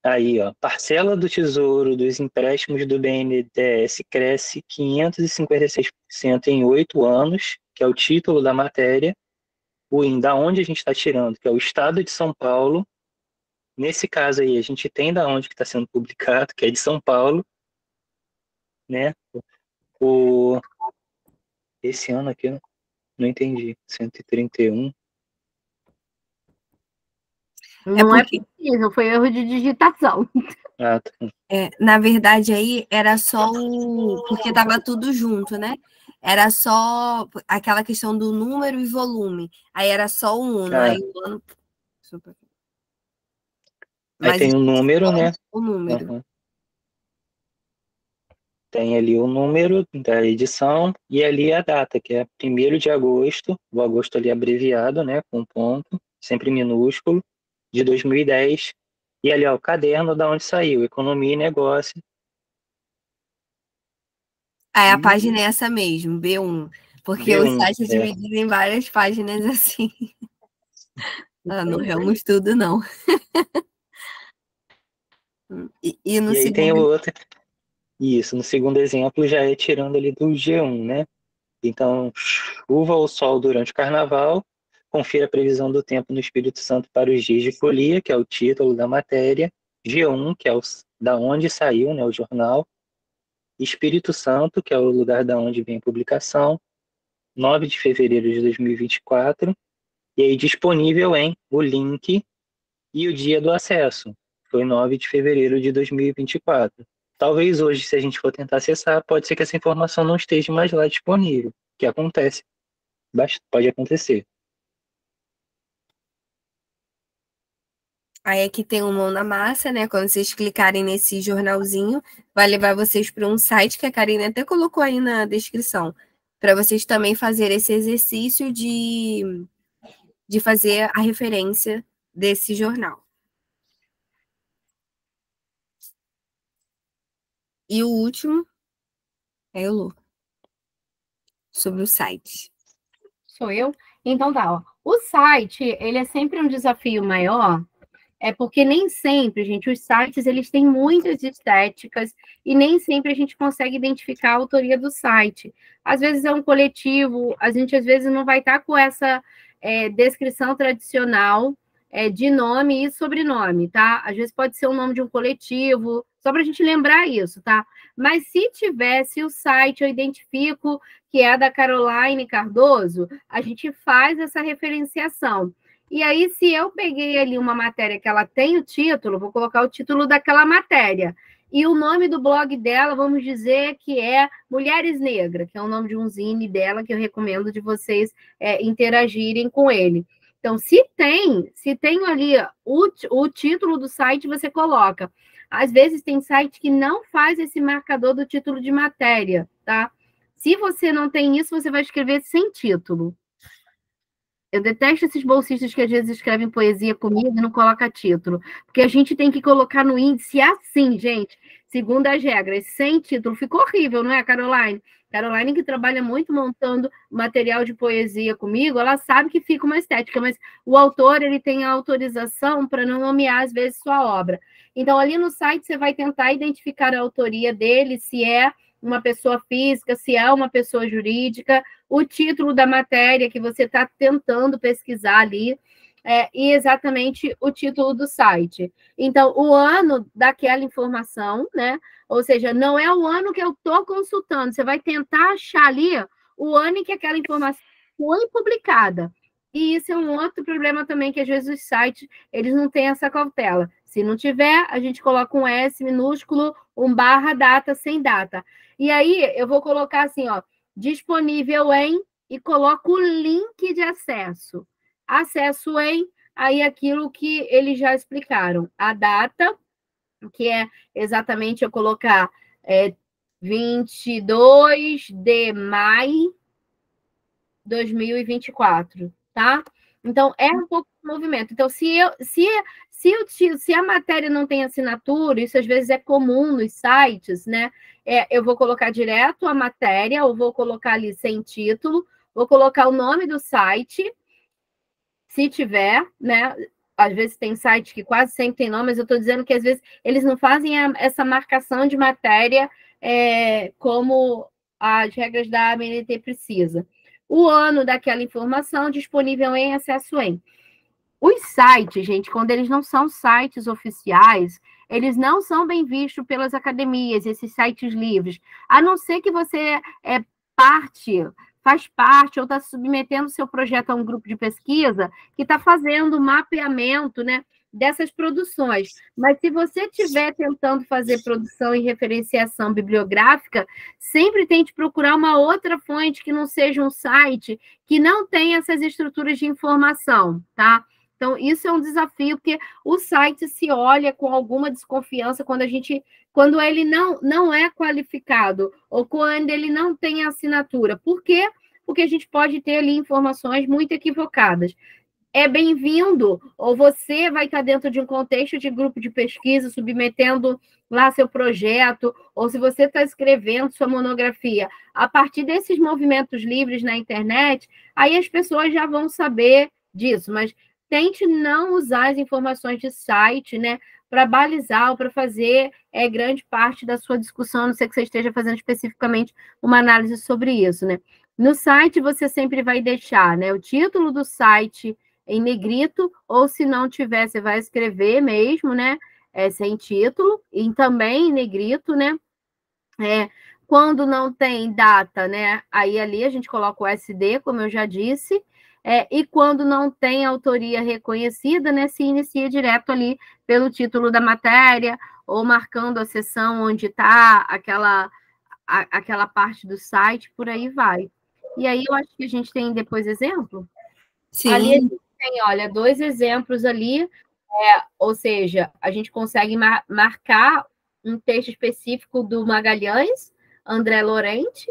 S3: Aí, ó, parcela do tesouro dos empréstimos do BNDES cresce 556% em 8 anos, que é o título da matéria. O IN, da onde a gente está tirando, que é o Estado de São Paulo. Nesse caso aí, a gente tem da onde que está sendo publicado, que é de São Paulo, né? Esse ano aqui, eu não entendi. 131.
S1: Não é
S2: porque,
S1: possível, foi erro de digitação.
S3: Ah, tá.
S2: na verdade, aí era só o. Porque tava tudo junto, né? Era só aquela questão do número e volume. Aí era só o uno.
S3: Ah,
S2: Aí o ano.
S3: aí
S2: Mas
S3: tem o número,
S2: só
S3: né?
S2: o número.
S3: Uhum. Tem ali o número da edição e ali a data, que é 1º de agosto, o agosto ali abreviado, né, com ponto, sempre minúsculo, de 2010. E ali, ó, o caderno da onde saiu, Economia e Negócio.
S2: Aí a página é essa mesmo, B1. Porque o
S3: B1,
S2: site é dividido em várias páginas assim. Não ramos tudo, não. E no
S3: E aí tem o
S2: segundo.
S3: outro. Isso, no segundo exemplo já é tirando ali do G1, né? Então, chuva ou sol durante o carnaval. Confira a previsão do tempo no Espírito Santo para os dias de folia, que é o título da matéria. G1, que é da onde saiu, né, o jornal. Espírito Santo, que é o lugar da onde vem a publicação. 9 de fevereiro de 2024. E aí disponível em o link e o dia do acesso. Foi 9 de fevereiro de 2024. Talvez hoje, se a gente for tentar acessar, pode ser que essa informação não esteja mais lá disponível, que acontece, pode acontecer.
S2: Aí aqui tem um mão na massa, né? Quando vocês clicarem nesse jornalzinho, vai levar vocês para um site que a Karine até colocou aí na descrição, para vocês também fazerem esse exercício de fazer a referência desse jornal. E o último é o Lu, sobre o site.
S1: Sou eu? Então tá, ó. O site, ele é sempre um desafio maior, porque nem sempre, gente, os sites, eles têm muitas estéticas e nem sempre a gente consegue identificar a autoria do site. Às vezes é um coletivo, a gente às vezes não vai estar com essa descrição tradicional de nome e sobrenome, tá? Às vezes pode ser o nome de um coletivo, só para a gente lembrar isso, tá? Mas se tivesse o site, eu identifico que é da Caroline Cardoso, a gente faz essa referenciação. E aí, se eu peguei ali uma matéria que ela tem o título, vou colocar o título daquela matéria. E o nome do blog dela, vamos dizer que é Mulheres Negras, que é o nome de um zine dela, que eu recomendo de vocês interagirem com ele. Então, se tem ali o título do site, você coloca. Às vezes tem site que não faz esse marcador do título de matéria, tá? Se você não tem isso, você vai escrever sem título. Eu detesto esses bolsistas que às vezes escrevem poesia comigo e não colocam título. Porque a gente tem que colocar no índice assim, gente, segundo as regras, sem título. Ficou horrível, não é, Caroline? Caroline, que trabalha muito montando material de poesia comigo, ela sabe que fica uma estética, mas o autor ele tem a autorização para não nomear, às vezes, sua obra. Então, ali no site, você vai tentar identificar a autoria dele, se é uma pessoa física, se é uma pessoa jurídica, o título da matéria que você está tentando pesquisar ali, e exatamente o título do site. Então, o ano daquela informação, né? Ou seja, não é o ano que eu estou consultando, você vai tentar achar ali o ano em que aquela informação foi publicada. E isso é um outro problema também, que às vezes os sites, eles não têm essa cautela. Se não tiver, a gente coloca um S minúsculo, um barra data sem data. E aí, eu vou colocar assim, ó, disponível em, e coloco o link de acesso. Acesso em, aí aquilo que eles já explicaram. A data, que é exatamente eu colocar 22 de maio 2024, tá? Então, é um pouco de movimento. Então, se a matéria não tem assinatura, isso às vezes é comum nos sites, né? Eu vou colocar direto a matéria, ou vou colocar ali sem título, vou colocar o nome do site, se tiver, né? Às vezes tem site que quase sempre tem nome, mas eu estou dizendo que às vezes eles não fazem essa marcação de matéria como as regras da ABNT precisa. O ano daquela informação disponível em acesso em. Os sites, gente, quando eles não são sites oficiais, eles não são bem vistos pelas academias, esses sites livres, a não ser que você faz parte ou está submetendo seu projeto a um grupo de pesquisa que está fazendo o mapeamento, né, dessas produções. Mas se você estiver tentando fazer produção e referenciação bibliográfica, sempre tente procurar uma outra fonte que não seja um site que não tenha essas estruturas de informação, tá? Então, isso é um desafio, porque o site se olha com alguma desconfiança quando ele não é qualificado, ou quando ele não tem assinatura. Por quê? Porque a gente pode ter ali informações muito equivocadas. É bem-vindo, ou você vai estar dentro de um contexto de grupo de pesquisa, submetendo lá seu projeto, ou se você está escrevendo sua monografia, a partir desses movimentos livres na internet, aí as pessoas já vão saber disso, mas tente não usar as informações de site, né, para balizar ou para fazer grande parte da sua discussão, a não ser que você esteja fazendo especificamente uma análise sobre isso, né. No site, você sempre vai deixar, né, o título do site em negrito, ou se não tiver, você vai escrever mesmo, né, sem título, e também em negrito, né, quando não tem data, né, aí ali a gente coloca o SD, como eu já disse, e quando não tem autoria reconhecida, né, se inicia direto ali pelo título da matéria, ou marcando a seção onde está aquela parte do site, por aí vai. E aí eu acho que a gente tem depois exemplo.
S2: Sim.
S1: Ali a gente tem, olha, 2 exemplos ali, ou seja, a gente consegue marcar um texto específico do Magalhães, André Lorente,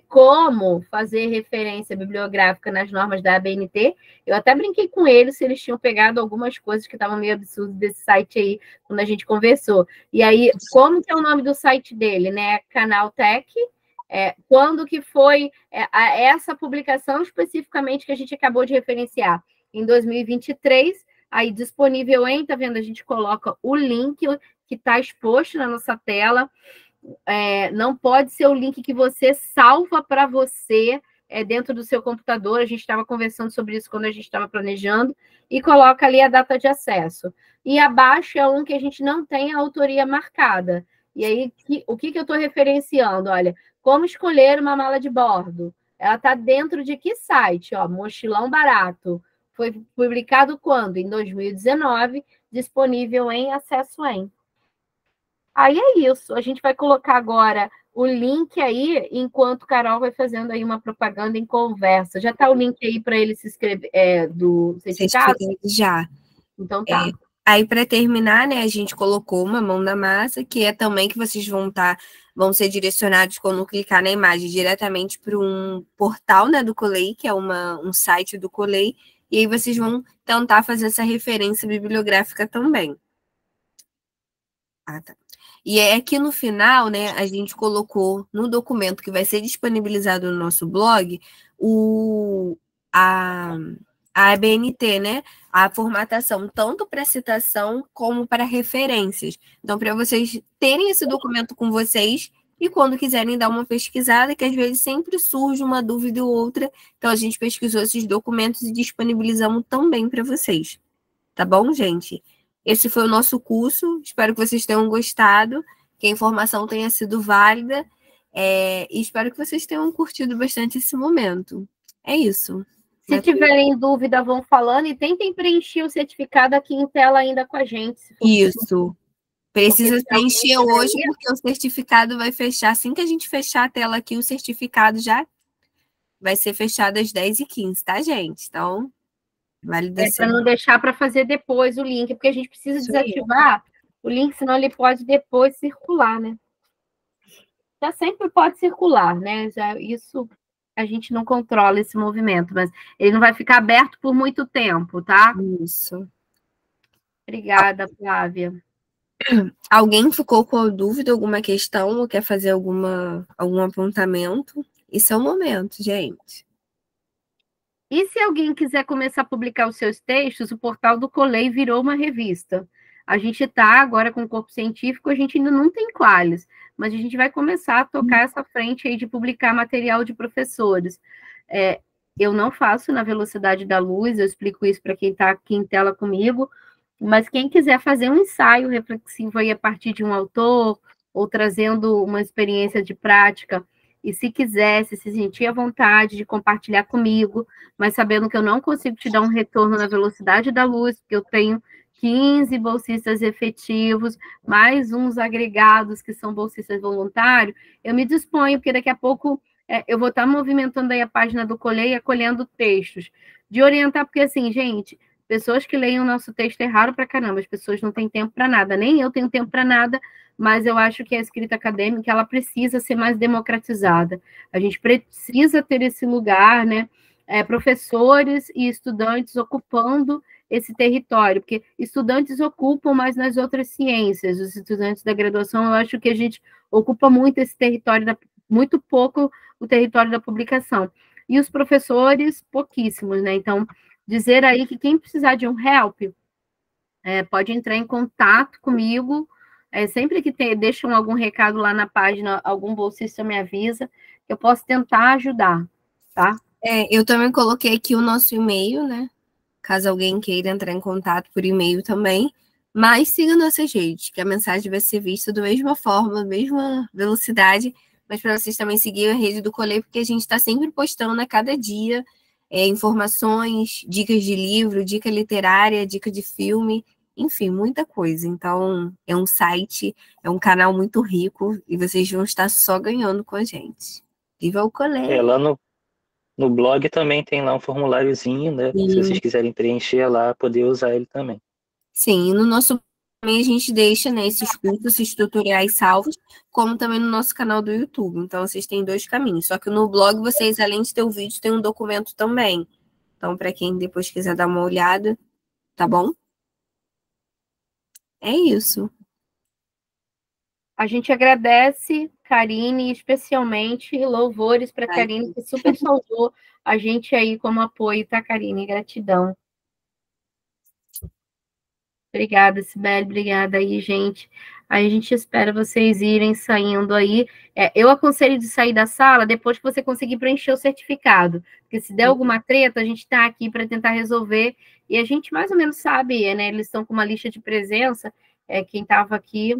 S1: como fazer referência bibliográfica nas normas da ABNT. Eu até brinquei com eles se eles tinham pegado algumas coisas que estavam meio absurdas desse site aí, quando a gente conversou. E aí, como que é o nome do site dele, né? Canaltech. Quando que foi essa publicação especificamente que a gente acabou de referenciar? Em 2023, aí disponível em, tá vendo? A gente coloca o link que está exposto na nossa tela. Não pode ser o link que você salva para você dentro do seu computador. A gente estava conversando sobre isso quando a gente estava planejando, e coloca ali a data de acesso. E abaixo é um que a gente não tem a autoria marcada. E aí, o que eu estou referenciando? Olha, como escolher uma mala de bordo? Ela está dentro de que site? Ó, Mochilão Barato. Foi publicado quando? Em 2019, disponível em acesso em. Aí é isso. A gente vai colocar agora o link aí, enquanto Carol vai fazendo aí uma propaganda em conversa. Já está o link aí para ele se inscrever do certificado?
S2: Já.
S1: Então tá.
S2: Aí, para terminar, né, a gente colocou uma mão na massa, que é também que vocês vão ser direcionados quando clicar na imagem diretamente para um portal, né, do Colei, que é um site do Colei, e aí vocês vão tentar fazer essa referência bibliográfica também. Tá. E aqui no final, né, a gente colocou no documento que vai ser disponibilizado no nosso blog a ABNT, né? A formatação tanto para citação como para referências. Então, para vocês terem esse documento com vocês e quando quiserem dar uma pesquisada, que às vezes sempre surge uma dúvida ou outra, então a gente pesquisou esses documentos e disponibilizamos também para vocês. Tá bom, gente? Esse foi o nosso curso, espero que vocês tenham gostado, que a informação tenha sido válida, e espero que vocês tenham curtido bastante esse momento. É isso.
S1: Se tiverem dúvida, vão falando e tentem preencher o certificado aqui em tela ainda com a gente. Se for possível.
S2: Isso. Precisa
S1: Porque se alguém
S2: preencher
S1: tiver
S2: hoje,
S1: aí-
S2: porque o certificado vai fechar. Assim que a gente fechar a tela aqui, o certificado já vai ser fechado às 10h15, tá, gente? Então,
S1: Para
S2: validação.
S1: não deixar para fazer depois o link, porque a gente precisa
S2: Isso aí.
S1: desativar o link, senão ele pode depois circular, né? Já sempre pode circular, né? Já, isso a gente não controla esse movimento, mas ele não vai ficar aberto por muito tempo, tá?
S2: Isso.
S1: Obrigada, Flávia.
S2: Alguém ficou com dúvida, alguma questão, ou quer fazer algum apontamento? Esse é o momento, gente.
S1: E se alguém quiser começar a publicar os seus textos, o portal do Colei virou uma revista. A gente está agora com o corpo científico, a gente ainda não tem Qualis, mas a gente vai começar a tocar essa frente aí de publicar material de professores. Eu não faço na velocidade da luz, eu explico isso para quem está aqui em tela comigo, mas quem quiser fazer um ensaio reflexivo aí a partir de um autor, ou trazendo uma experiência de prática, e se quisesse, se sentir à vontade de compartilhar comigo, mas sabendo que eu não consigo te dar um retorno na velocidade da luz, porque eu tenho 15 bolsistas efetivos, mais uns agregados que são bolsistas voluntários, eu me disponho, porque daqui a pouco eu vou estar movimentando aí a página do Colei, acolhendo textos, de orientar, porque assim, gente, pessoas que leem o nosso texto é raro pra caramba, as pessoas não têm tempo para nada, nem eu tenho tempo para nada, mas eu acho que a escrita acadêmica, ela precisa ser mais democratizada. A gente precisa ter esse lugar, né? Professores e estudantes ocupando esse território, porque estudantes ocupam mais nas outras ciências, os estudantes da graduação, eu acho que a gente ocupa muito esse território, muito pouco o território da publicação. E os professores, pouquíssimos, né? Então, dizer aí que quem precisar de um help, pode entrar em contato comigo, sempre que deixam algum recado lá na página, algum bolsista me avisa, que eu posso tentar ajudar, tá?
S2: Eu também coloquei aqui o nosso e-mail, né? Caso alguém queira entrar em contato por e-mail também. Mas siga nossas redes, que a mensagem vai ser vista da mesma forma, mesma velocidade, mas para vocês também seguirem a rede do Colei, porque a gente está sempre postando a cada dia informações, dicas de livro, dica literária, dica de filme, enfim, muita coisa. Então, é um site, é um canal muito rico e vocês vão estar só ganhando com a gente. Viva o Colei!
S3: Lá no blog também tem lá um formuláriozinho, né?
S2: Sim.
S3: Se vocês quiserem preencher lá, poder usar ele também.
S2: Sim, e no nosso também a gente deixa, né, esses cursos, esses tutoriais salvos, como também no nosso canal do YouTube. Então, vocês têm 2 caminhos. Só que no blog, vocês, além de ter o vídeo, tem um documento também. Então, para quem depois quiser dar uma olhada, tá bom? É isso.
S1: A gente agradece, Karine, especialmente louvores para Karine, que super saudou a gente aí como apoio, tá, Karine? Gratidão. Obrigada, Sibeli, obrigada aí, gente. Aí a gente espera vocês irem saindo aí. Eu aconselho de sair da sala depois que você conseguir preencher o certificado, porque se der alguma treta, a gente está aqui para tentar resolver, e a gente mais ou menos sabe, né? Eles estão com uma lista de presença, quem estava aqui.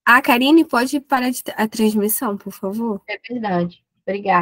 S2: A Karine, pode parar a transmissão, por favor?
S1: É verdade. Obrigada.